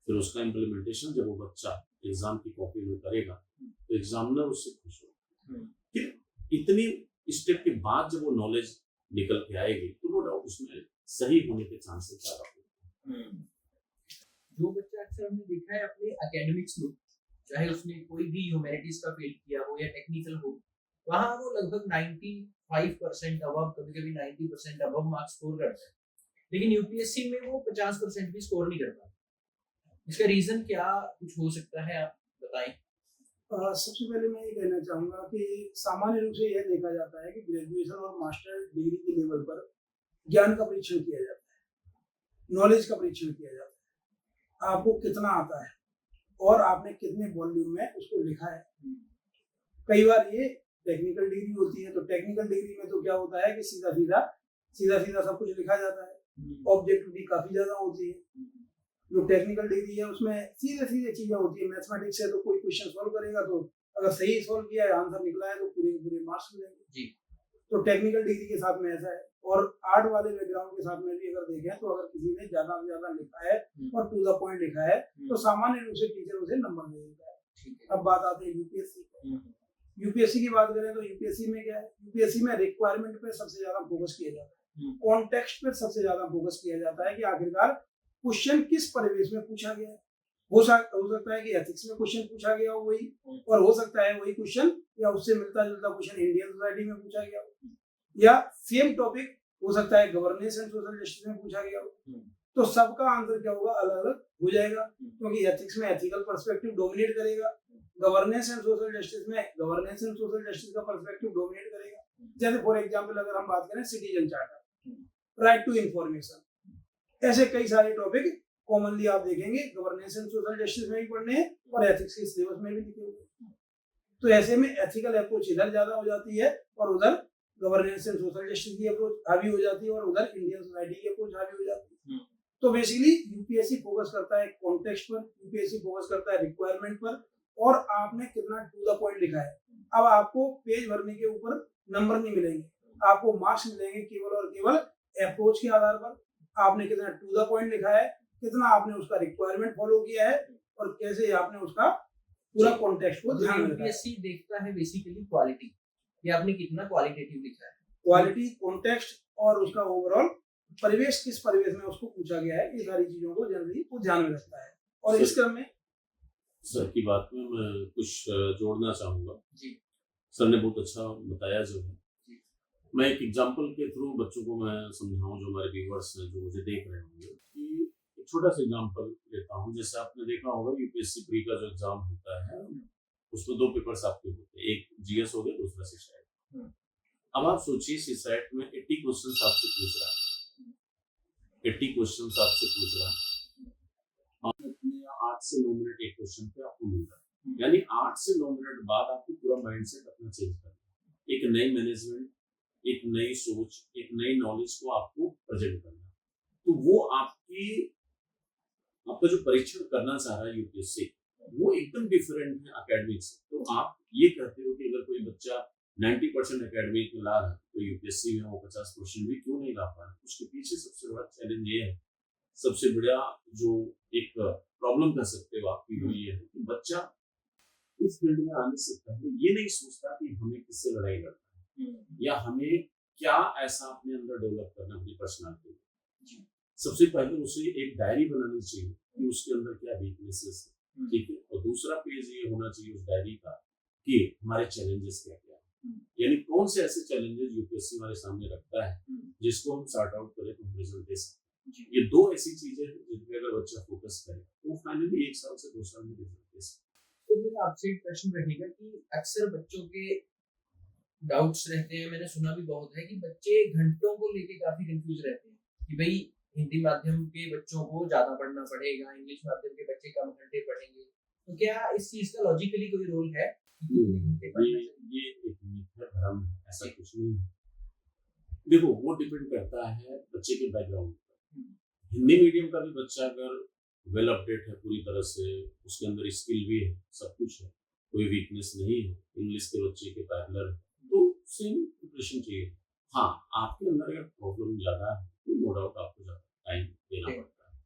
फिर उसका इम्प्लीमेंटेशन जब वो बच्चा एग्जाम की कॉपी में करेगा तो एग्जामिनर उससे खुश होगा। फिर इतनी स्टेप के बाद जब वो नॉलेज निकल के आएगी तो नो डाउट उसमें सही होने के चांसेस ज्यादा होते हैं। जो बच्चा अक्सर हमने देखा है अपने एकेडमिक्स में, चाहे उसने कोई भी ह्यूमैनिटीज का फील्ड किया हो या टेक्निकल हो, वहाँ वो लगभग 95% अबव, कभी-कभी 90% अबव मार्क्स स्कोर करता है, लेकिन यूपीएससी में वो 50% भी स्कोर नहीं कर पाता। इसका रीजन क्या कुछ हो सकता है, आप बताएं। सबसे पहले मैं ये कहना चाहूँगा कि सामान्य रूप से यह देखा जाता है कि ग्रेजुएशन और मास्टर डिग्री के लेवल पर ज्ञान का परीक्षण किया जाता है, नॉलेज का परीक्षण किया जाता है, आपको कितना आता है और आपने कितने वॉल्यूम में उसको लिखा है। कई बार ये टेक्निकल डिग्री होती है, तो टेक्निकल डिग्री में तो क्या होता है कि सीधा सीधा सब कुछ लिखा जाता है, ऑब्जेक्टिविटी काफी ज्यादा होती है। जो टेक्निकल डिग्री है उसमें सीधे चीजें होती है, मैथमेटिक्स है तो कोई क्वेश्चन सॉल्व करेगा तो अगर सही सॉल्व किया है, आंसर निकला है तो पूरे मार्क्स मिलेंगे जी। तो टेक्निकल डिग्री के साथ में ऐसा है। और आर्ट वाले बैकग्राउंड के साथ में भी अगर देखें तो अगर किसी ने ज्यादा से ज्यादा लिखा है और टू द पॉइंट लिखा है तो सामान्य रूप से टीचर उसे नंबर दे देता है। अब बात आती है यूपीएससी। यूपीएससी की बात करें तो यूपीएससी में क्या है, यूपीएससी में रिक्वायरमेंट पे सबसे ज्यादा फोकस किया जाता है, कॉन्टेक्स्ट पे सबसे ज्यादा फोकस किया जाता है कि आखिरकार क्वेश्चन किस परिवेश में पूछा गया है। हो सकता है कि एथिक्स में क्वेश्चन पूछा गया हो वही, और हो सकता है वही क्वेश्चन या उससे मिलता जुलता क्वेश्चन इंडियन सोसाइटी में पूछा गया हो, या सेम टॉपिक हो सकता है गवर्नेंस एंड सोशल जस्टिस में पूछा गया हो। तो सबका आंसर क्या होगा, अलग अलग हो जाएगा, क्योंकि एथिक्स में एथिकल पर्सपेक्टिव डोमिनेट करेगा, गवर्नेंस एंड सोशल जस्टिस में गवर्नेंस एंड सोशल जस्टिस का पर्सपेक्टिव डोमिनेट करेगा। जैसे फॉर एग्जांपल अगर हम बात करें citizen charter, right to information, ऐसे कई सारे टॉपिक कॉमनली आप देखेंगे गवर्नेंस एंड सोशल जस्टिस में भी पढ़ने हैं और एथिक्स के सिलेबस में भी लिखे हुए। तो ऐसे में एथिकल अप्रोच इधर ज्यादा हो जाती है और उधर गवर्नेंस एंड सोशल जस्टिस की अप्रोच हावी हो जाती है और उधर इंडियन सोसाइटी की अप्रोच हावी हो जाती है। तो बेसिकली यूपीएससी फोकस करता है कॉन्टेक्स्ट पर, यूपीएससी फोकस करता है रिक्वायरमेंट पर और आपने कितना टू द पॉइंट लिखा है। अब आपको पेज भरने के ऊपर नंबर नहीं मिलेंगे, आपको मार्क्स मिलेंगे केवल और केवल अप्रोच के आधार पर। आपने कितना टू द पॉइंट लिखा है, कितना आपने उसका रिक्वायरमेंट फॉलो किया है और कैसे आपने उसका पूरा कॉन्टेक्स्ट को ध्यान में रखा है। यूपीएससी देखता है बेसिकली क्वालिटी, कि आपने कितना क्वालिटेटिव लिखा है, क्वालिटी, कॉन्टेक्स्ट और उसका ओवरऑल परिवेश, किस परिवेश में उसको पूछा गया है, ये सारी चीजों को जनरली वो ध्यान में रखता है। और इस क्रम में सर की बात में मैं कुछ जोड़ना चाहूंगा जी। सर ने बहुत अच्छा बताया जो है, मैं एक एग्जांपल के थ्रू बच्चों को मैं समझाऊं, जो हमारे व्यूअर्स हैं जो मुझे देख रहे होंगे, कि एक छोटा सा एग्जांपल लेता हूं। जैसे आपने देखा होगा यूपीएससी प्री का जो एग्जाम होता है उसमें 2 पेपर्स आपके होते हैं, एक जीएस हो गया, दूसरा सीसैट। अब आप सोचिए सीसैट में 80 क्वेश्चन आपसे पूछ रहा है, 80 क्वेश्चन आपसे पूछ रहा है, अपने 8 से 9 मिनट एक क्वेश्चन पे आपको मिल रहा है, यानी 8 से 9 मिनट बाद आपको पूरा माइंडसेट अपना चेंज करना है, एक नई मैनेजमेंट, एक नई सोच, एक नई नॉलेज को आपको प्रेजेंट करना। तो वो आपका जो परीक्षण करना चाह रहा है यूपीएससी, वो एकदम डिफरेंट है एकेडमिक से। तो आप ये कहते हो कि अगर कोई बच्चा 90% एकेडमिक में ला रहा है तो यूपीएससी में वो 50% भी क्यों नहीं ला पा रहा? उसके पीछे सबसे बड़ा चैलेंज ये है, सबसे बड़ा जो एक प्रॉब्लम कह सकते हो आपकी, वो ये है कि बच्चा इस फील्ड में आने से पहले ये नहीं सोचता कि हमें किससे लड़ाई लड़ना या हमें क्या ऐसा अपने अंदर डेवलप करना अपनी पर्सनालिटी में। सबसे पहले उसे एक डायरी बनानी चाहिए कि उसके अंदर क्या वीकनेसेस है, ठीक है, और दूसरा पेज ये होना चाहिए उस डायरी का कि हमारे चैलेंजेस क्या क्या है, यानी कौन से ऐसे चैलेंजेस यूपीएससी हमारे सामने रखता है जिसको हम सॉर्ट आउट करें तो हम रिजल्ट दे सकते। ये 2 ऐसी चीजें हैं जिन पे अगर बच्चा फोकस करे तो फाइनली 1 साल से 2 साल में रिजल्ट दे सकते। तो मेरा आपसे एक प्रश्न रहेगा कि अक्सर बच्चों के डाउट्स रहते हैं, मैंने सुना भी बहुत है कि बच्चे घंटों को लेके काफी कंफ्यूज रहते हैं कि भाई हिंदी माध्यम के बच्चों को ज्यादा पढ़ना पड़ेगा, इंग्लिश माध्यम के बच्चे कम घंटे पढ़ेंगे। तो क्या इस चीज का लॉजिकली कोई रोल है? ये एक मिथ्या भ्रम है, ऐसा कुछ नहीं है। देखो, वो डिपेंड करता है बच्चे के बैकग्राउंड पर। हिंदी मीडियम का भी बच्चा अगर वेल अपडेट है पूरी तरह से, उसके अंदर स्किल भी है, सब कुछ है, कोई वीकनेस नहीं है, इंग्लिश के बच्चे के पैरेलल, तो सेम प्रिपरेशन चाहिए। हाँ, आपके अंदर अगर प्रॉब्लम ज्यादा है तो नो डाउट आपको टाइम देना ठीक। पड़ता है,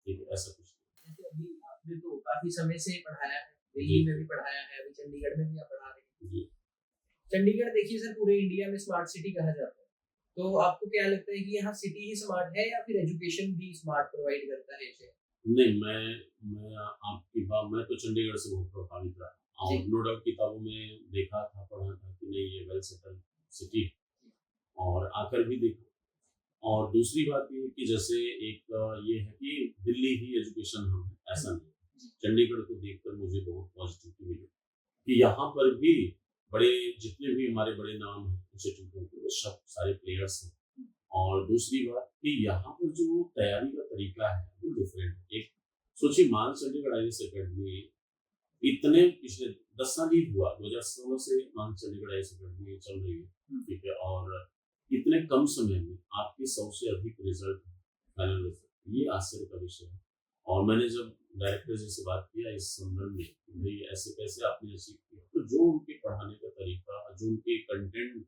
ठीक है, ऐसा कुछ नहीं। जैसे अभी आपने तो काफी समय से पढ़ाया है, दिल्ली में भी पढ़ाया है, अभी चंडीगढ़ में भी आप पढ़ा रहे हैं। जी चंडीगढ़ देखिए सर पूरे इंडिया में स्मार्ट सिटी कहा जाता है, तो आपको क्या लगता है कि यहाँ सिटी ही स्मार्ट है या फिर एजुकेशन भी स्मार्ट प्रोवाइड करता है इसे? नहीं, मैं आपकी बात, मैं तो चंडीगढ़ से बहुत प्रभावित रहा और जी। नो डाउट किताबों में देखा था, पढ़ा था कि नहीं ये वेल सेटल्ड सिटी है, और आकर भी देखा। और दूसरी बात ये कि जैसे एक ये है कि दिल्ली ही एजुकेशन हब है, ऐसा नहीं है। चंडीगढ़ को देखकर मुझे बहुत पॉजिटिविटी मिली कि यहाँ पर भी बड़े जितने भी हमारे बड़े नाम हैं इंस्टीट्यूटों के, वो सब सारे प्लेयर्स हैं। और दूसरी बात कि यहाँ पर जो तैयारी का तरीका है वो डिफरेंट है। एक सोचिए, मान चंडीगढ़ IAS अकेडमी इतने पिछले 10 साल ही हुआ, 2016 से मान चंडीगढ़ IAS अकेडमी चल रही है, ठीक है, और इतने कम समय में आपके 100 से अधिक रिजल्ट, फाइनल रिजल्ट, ये आश्चर्य का विषय है। और मैंने जब डायरेक्टर जी से बात किया इस संदर्भ में कि भाई ऐसे कैसे आपने अचीव किया, तो जो उनके पढ़ाने का तरीका, जो उनके कंटेंट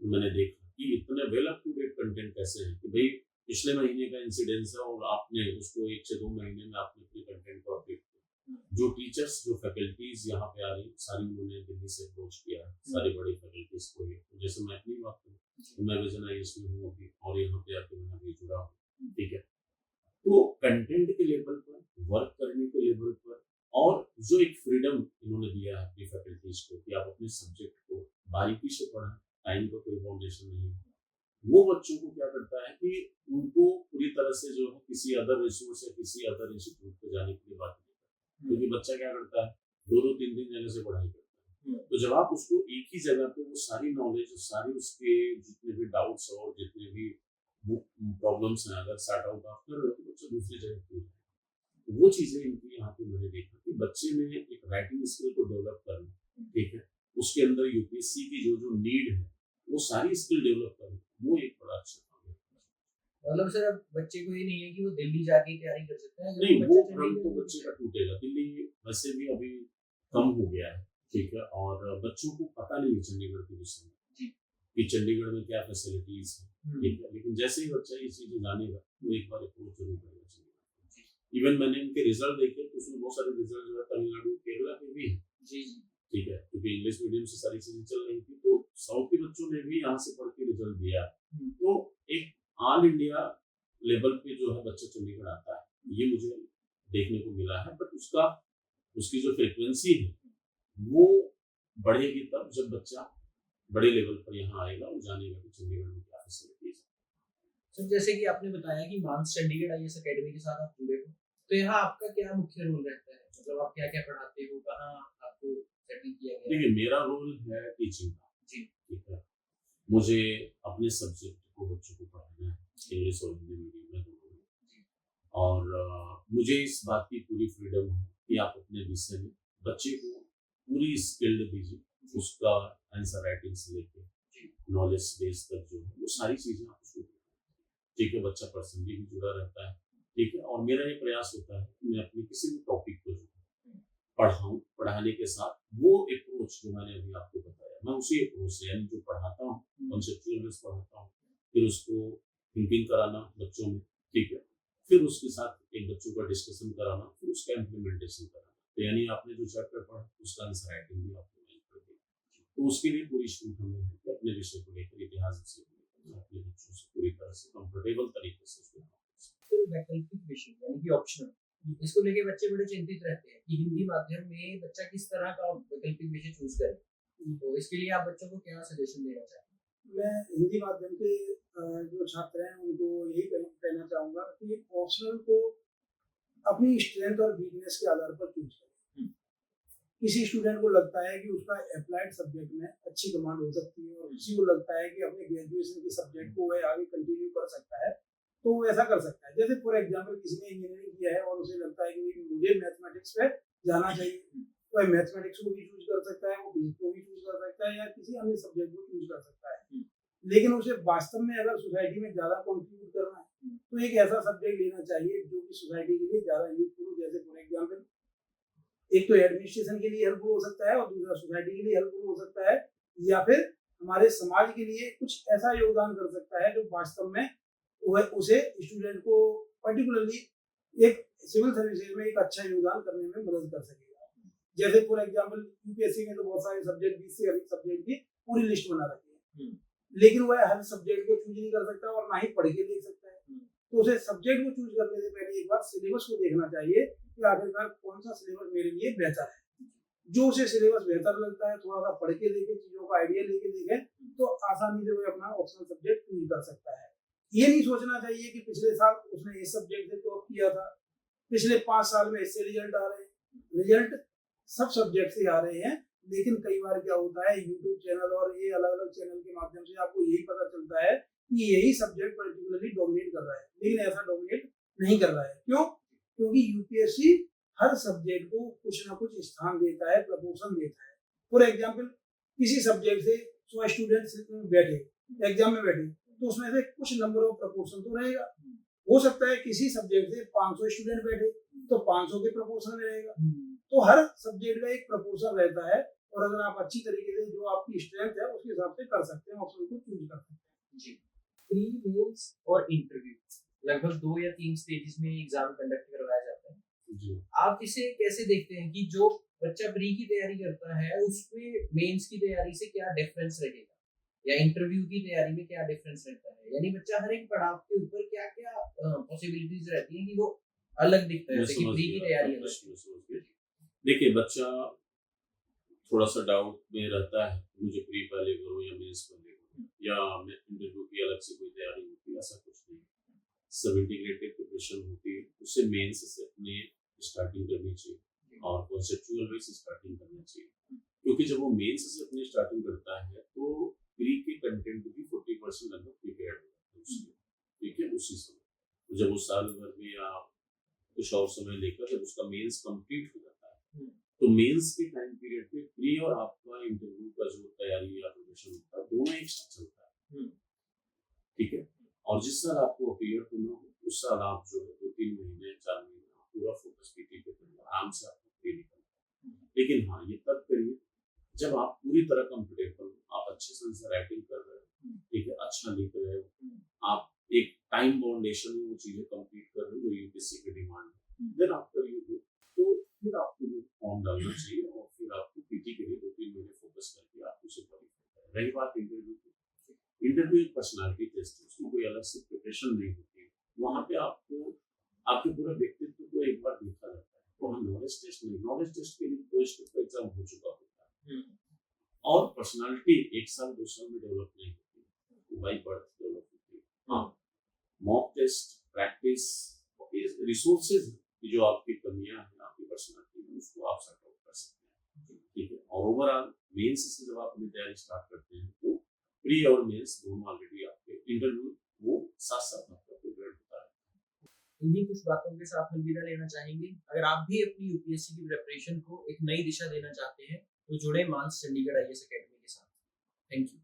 मैंने देखा कि इतने well up to date content कैसे हैं कि भाई पिछले महीने का इंसिडेंस है और आपने उसको 1 से 2 महीने में आपने अपने कंटेंट को अपडेट किया। जो टीचर्स, जो फैकल्टीज यहाँ पे आ रही सारी उन्होंने दिल्ली से अप्रोच किया है, सारी बड़ी फैकल्टीज को ही। तो जैसे मैं अपनी बात करूँ तो मैं विजन IAS में हूँ अभी, और यहाँ पे आके मैं अभी जुड़ा हूँ, ठीक है। तो कंटेंट के लेवल पर, वर्क करने के लेवल पर, और जो एक फ्रीडम इन्होंने दिया है अपनी फैकल्टीज को कि आप अपने सब्जेक्ट को बारीकी से पढ़ें, टाइम का कोई फाउंडेशन नहीं है, वो बच्चों को क्या करता है कि उनको पूरी तरह से जो है किसी अदर रिसोर्स या किसी अदर इंस्टीट्यूट पे जाने के लिए बात नहीं करता। क्योंकि बच्चा क्या करता है, 2-2, 3-3 जगह से पढ़ाई करता है। तो जब आप उसको एक ही जगह पे वो सारी नॉलेज, सारी उसके जितने भी डाउट्स और जितने भी प्रॉब्लम्स हैं अगर सॉर्ट आउट आप कर रहे हो, तो बच्चा दूसरी जगह क्यों जाए। वो चीजें इनकी यहाँ पे मैंने देखा कि बच्चे में एक राइटिंग स्किल को डेवलप करना, ठीक है, उसके अंदर यूपीएससी की जो नीड है वो सारी स्किल डेवलप करना, वो एक बड़ा अच्छा काम है। मतलब सर अब बच्चे को ये नहीं है कि वो दिल्ली जाके तैयारी कर सकता है, अगर नहीं, वो वो बच्चा भ्रम तो चंडीगढ़ बच्चे का टूटेगा। दिल्ली वैसे भी अभी कम हो गया है, ठीक है, और बच्चों को पता नहीं है चंडीगढ़ के विषय में जी। कि चंडीगढ़ में क्या फैसिलिटीज है, ठीक है, लेकिन जैसे ही बच्चा ये चीजें जानेगा वो एक बार अप्रोच जरूर करेगा चंडीगढ़। इवन मैंने इनके रिजल्ट देखे तो उसमें बहुत सारे रिजल्ट जो है तमिलनाडु, केरला के भी है, जी जी, ठीक है, क्योंकि इंग्लिश मीडियम से सारी चीजें चल रही थी, तो साउथ के बच्चों ने भी यहाँ से पढ़ के रिजल्ट दिया। तो एक ऑल इंडिया लेवल पे जो है बच्चा चंडीगढ़ आता है, ये मुझे देखने को मिला है। बट उसकी जो फ्रिक्वेंसी है वो बढ़ेगी तब जब बच्चा बड़े लेवल पर यहाँ आएगा और जानेगा कि चंडीगढ़ में क्या फैसिलिटीज है। सर जैसे कि आपने बताया कि मानस चंडीगढ़ IAS अकेडमी के साथ आप जुड़े हो, तो यहाँ आपका क्या मुख्य रोल रहता है, मतलब आप क्या क्या पढ़ाते हो, कहाँ आपको सेटल किया गया है? देखिए, मेरा रोल है टीचिंग का, जी। ठीक है, मुझे अपने सब्जेक्ट को बच्चों को पढ़ाना है, इंग्लिश और हिंदी मीडियम में दोनों में, और मुझे इस बात की पूरी फ्रीडम है कि आप अपने विषय में बच्चे को पूरी स्किल्ड दीजिए, उसका आंसर राइटिंग से लेके नॉलेज बेस तक जो है वो सारी चीजें आप उसको, ठीक है, बच्चा पर्सनली भी जुड़ा रहता है, ठीक है, और मेरा ये प्रयास होता है कि मैं अपने किसी भी टॉपिक को जो पढ़ाऊँ, पढ़ाने के साथ वो अप्रोच जो मैंने अभी आपको बताया, मैं उसी अप्रोच से, यानी जो पढ़ाता हूँ कॉन्सेप्चुअल बेस पढ़ाता हूँ, फिर उसको थिंकिंग कराना बच्चों में, ठीक है, फिर उसके साथ एक बच्चों का डिस्कशन कराना, फिर उसका इम्प्लीमेंटेशन कराना। तो यानी आपने जो चैप्टर पढ़ा उसका आंसर राइटिंग भी आपको नहीं पड़ेगी। तो उसके लिए पूरी छूट हमें है कि अपने विषय को लेकर, इतिहास से अपने बच्चों से पूरी तरह से कंफर्टेबल तरीके से उसको। तो वैकल्पिक विषय यानी कि ऑप्शनल, इसको लेके बच्चे बड़े चिंतित रहते हैं कि हिंदी माध्यम में बच्चा किस तरह का वैकल्पिक विषय चूज करे, तो इसके लिए आप बच्चों को क्या सजेशन देना चाहेंगे? मैं हिंदी माध्यम के जो छात्र हैं उनको यही कहना चाहूँगा कि ऑप्शनल को अपनी स्ट्रेंथ और वीकनेस के आधार पर चूज करें। किसी स्टूडेंट को लगता है कि उसका अप्लाइड सब्जेक्ट में अच्छी कमांड हो सकती है और किसी को लगता है कि अपने ग्रेजुएशन के सब्जेक्ट को वह आगे कंटिन्यू कर सकता है, तो वो ऐसा कर सकता है। जैसे फॉर एग्जाम्पल किसी ने इंजीनियरिंग किया है और उसे लगता है कि मुझे मैथमेटिक्स पे जाना चाहिए, तो वह मैथमेटिक्स को भी चूज कर सकता है, वो फिजिक्स को भी चूज कर सकता है या किसी अन्य सब्जेक्ट को चूज कर सकता है। लेकिन उसे वास्तव में अगर सोसाइटी में ज्यादा कंट्रीब्यूट करना है तो एक ऐसा सब्जेक्ट लेना चाहिए जो कि सोसाइटी के लिए ज्यादा यूजफुल हो। जैसे फॉर एग्जाम्पल एक तो एडमिनिस्ट्रेशन के लिए हेल्पफुल हो सकता है और दूसरा सोसाइटी के लिए हेल्पफुल हो सकता है, या फिर हमारे समाज के लिए कुछ ऐसा योगदान कर सकता है जो वास्तव में वह उसे स्टूडेंट को पर्टिकुलरली एक सिविल सर्विसेज में एक अच्छा योगदान करने में मदद कर सकेगा। जैसे फॉर एग्जांपल यूपीएससी में तो बहुत सारे सब्जेक्ट 20 से अधिक सब्जेक्ट की पूरी लिस्ट बना रखी है, लेकिन वह हर सब्जेक्ट को चूज नहीं कर सकता और ना ही पढ़ के देख सकता है। तो उसे सब्जेक्ट को चूज करने से पहले एक बार सिलेबस को देखना चाहिए कि आखिरकार कौन सा सिलेबस मेरे लिए बेहतर है। जो उसे सिलेबस बेहतर लगता है, थोड़ा सा पढ़ के देखे, चीजों का आइडिया लेके देखे, तो आसानी से वो अपना ऑप्शनल सब्जेक्ट चूज कर सकता है। ये नहीं सोचना चाहिए कि पिछले साल उसने इस सब्जेक्ट से टॉप किया था, पिछले 5 साल में इससे रिजल्ट आ रहे हैं। रिजल्ट सब सब्जेक्ट से आ रहे हैं, लेकिन कई बार क्या होता है यूट्यूब चैनल और ये अलग अलग चैनल के माध्यम से आपको यही पता चलता है कि यही सब्जेक्ट पर्टिकुलरली डोमिनेट कर रहा है, लेकिन ऐसा डोमिनेट नहीं कर रहा है। क्यों? क्योंकि यूपीएससी हर सब्जेक्ट को कुछ ना कुछ स्थान देता है, प्रपोर्शन देता है। फॉर एग्जाम्पल किसी सब्जेक्ट से 100 स्टूडेंट्स बैठे एग्जाम में बैठे, तो उसमें से कुछ नंबर ऑफ प्रपोर्शन तो रहेगा। हो सकता है किसी सब्जेक्ट से 500 स्टूडेंट बैठे तो 500 के प्रपोर्शन में रहेगा। तो हर सब्जेक्ट का एक प्रपोर्शन रहता है, और अगर आप अच्छी तरीके से जो आपकी स्ट्रेंथ है उसके हिसाब से कर सकते हैं, ऑप्शन को चूज कर सकते हैं। जी, प्री मेंस और इंटरव्यू लगभग 2 या 3 स्टेजेस में एग्जाम कंडक्ट करवाया जाता है। जी। आप इसे कैसे देखते हैं कि जो बच्चा प्री की तैयारी करता है उसमें मेंस की तैयारी से क्या डिफरेंस रहेगा, या इंटरव्यू की तैयारी में क्या डिफरेंस रहता है? यानी बच्चा हर एक पड़ाव के ऊपर क्या क्या पॉसिबिलिटीज रहती हैं कि वो अलग दिखता है, जैसे कि प्री की तैयारी अलग। देखिए, बच्चा थोड़ा सा डाउट में रहता है, मुझे प्री पहले करूँ या मेंस पहले करूँ, या इंटरव्यू की अलग से कोई तैयारी होती है, ऐसा कुछ नहीं। सब इंटीग्रेटेड प्रिपरेशन होती है। उसे मेंस से अपने स्टार्टिंग करनी चाहिए और कॉन्सेप्चुअल वे से स्टार्टिंग करनी चाहिए, क्योंकि जब वो मेंस से अपनी स्टार्टिंग करता है तो प्री के कंटेंट भी 40% लगभग प्रिपेयर्ड हो जाता है उसके, ठीक है, उसी समय। जब उस साल भर में या कुछ और समय लेकर जब उसका मेंस कंप्लीट हो जाता है, तो मेंस के टाइम पीरियड पे प्री और आपका इंटरव्यू का जो तैयारी या प्रिपरेशन होता है, दोनों एक साथ चलता है, ठीक है। और जिस साल आपको अपीयर होना हो उस साल आप जो है 2-3 महीने 4 महीने पूरा फोकस पीटी पे करिए, आराम से आपको प्री निकल। लेकिन हाँ, ये तब करिए जब आप पूरी तरह कंफर्टेबल हो, आप अच्छे से राइटिंग कर रहे हो, ठीक है, अच्छा लिख रहे हो, आप एक टाइम बाउंडेशन में वो चीजें कंप्लीट कर रहे हो जो यूपीएससी की डिमांड है, देन आप करिए वो। तो फिर आपको वो फॉर्म डालना चाहिए और फिर आपको पीटी के लिए 2-3 महीने फोकस करके आप उसे क्वालिफाई करें। रही बात इंटरव्यू की, इंटरव्यू एक पर्सनालिटी टेस्ट है, उसमें कोई अलग से प्रिपरेशन नहीं होती है। वहाँ पे आपको आपके पूरे व्यक्तित्व को एक बार देखा जाता है। वहाँ नॉलेज टेस्ट नहीं, नॉलेज टेस्ट के लिए कोई स्टेप का एग्जाम हो चुका होता है, और पर्सनालिटी 1 साल 2 साल में डेवलप नहीं होती, बाई बर्थ डेवलप होती है। हाँ, मॉक टेस्ट, प्रैक्टिस, रिसोर्सेज की जो आपकी कमियां हैं आपकी पर्सनालिटी में, उसको आप सॉर्ट आउट कर सकते हैं, ठीक है। और ओवरऑल मेंस से जब आप अपनी तैयारी स्टार्ट करते हैं तो प्री और मेंस दोनों ऑलरेडी आपके इंटरव्यू वो साथ-साथ आपका प्रिपेयर होता है। इन्हीं कुछ बातों के साथ अलविदा लेना चाहेंगे। अगर आप भी अपनी यूपीएससी की प्रिपरेशन को एक नई दिशा देना चाहते हैं तो जुड़े मानस चंडीगढ़ आईएएस एकेडमी के साथ। Thank you.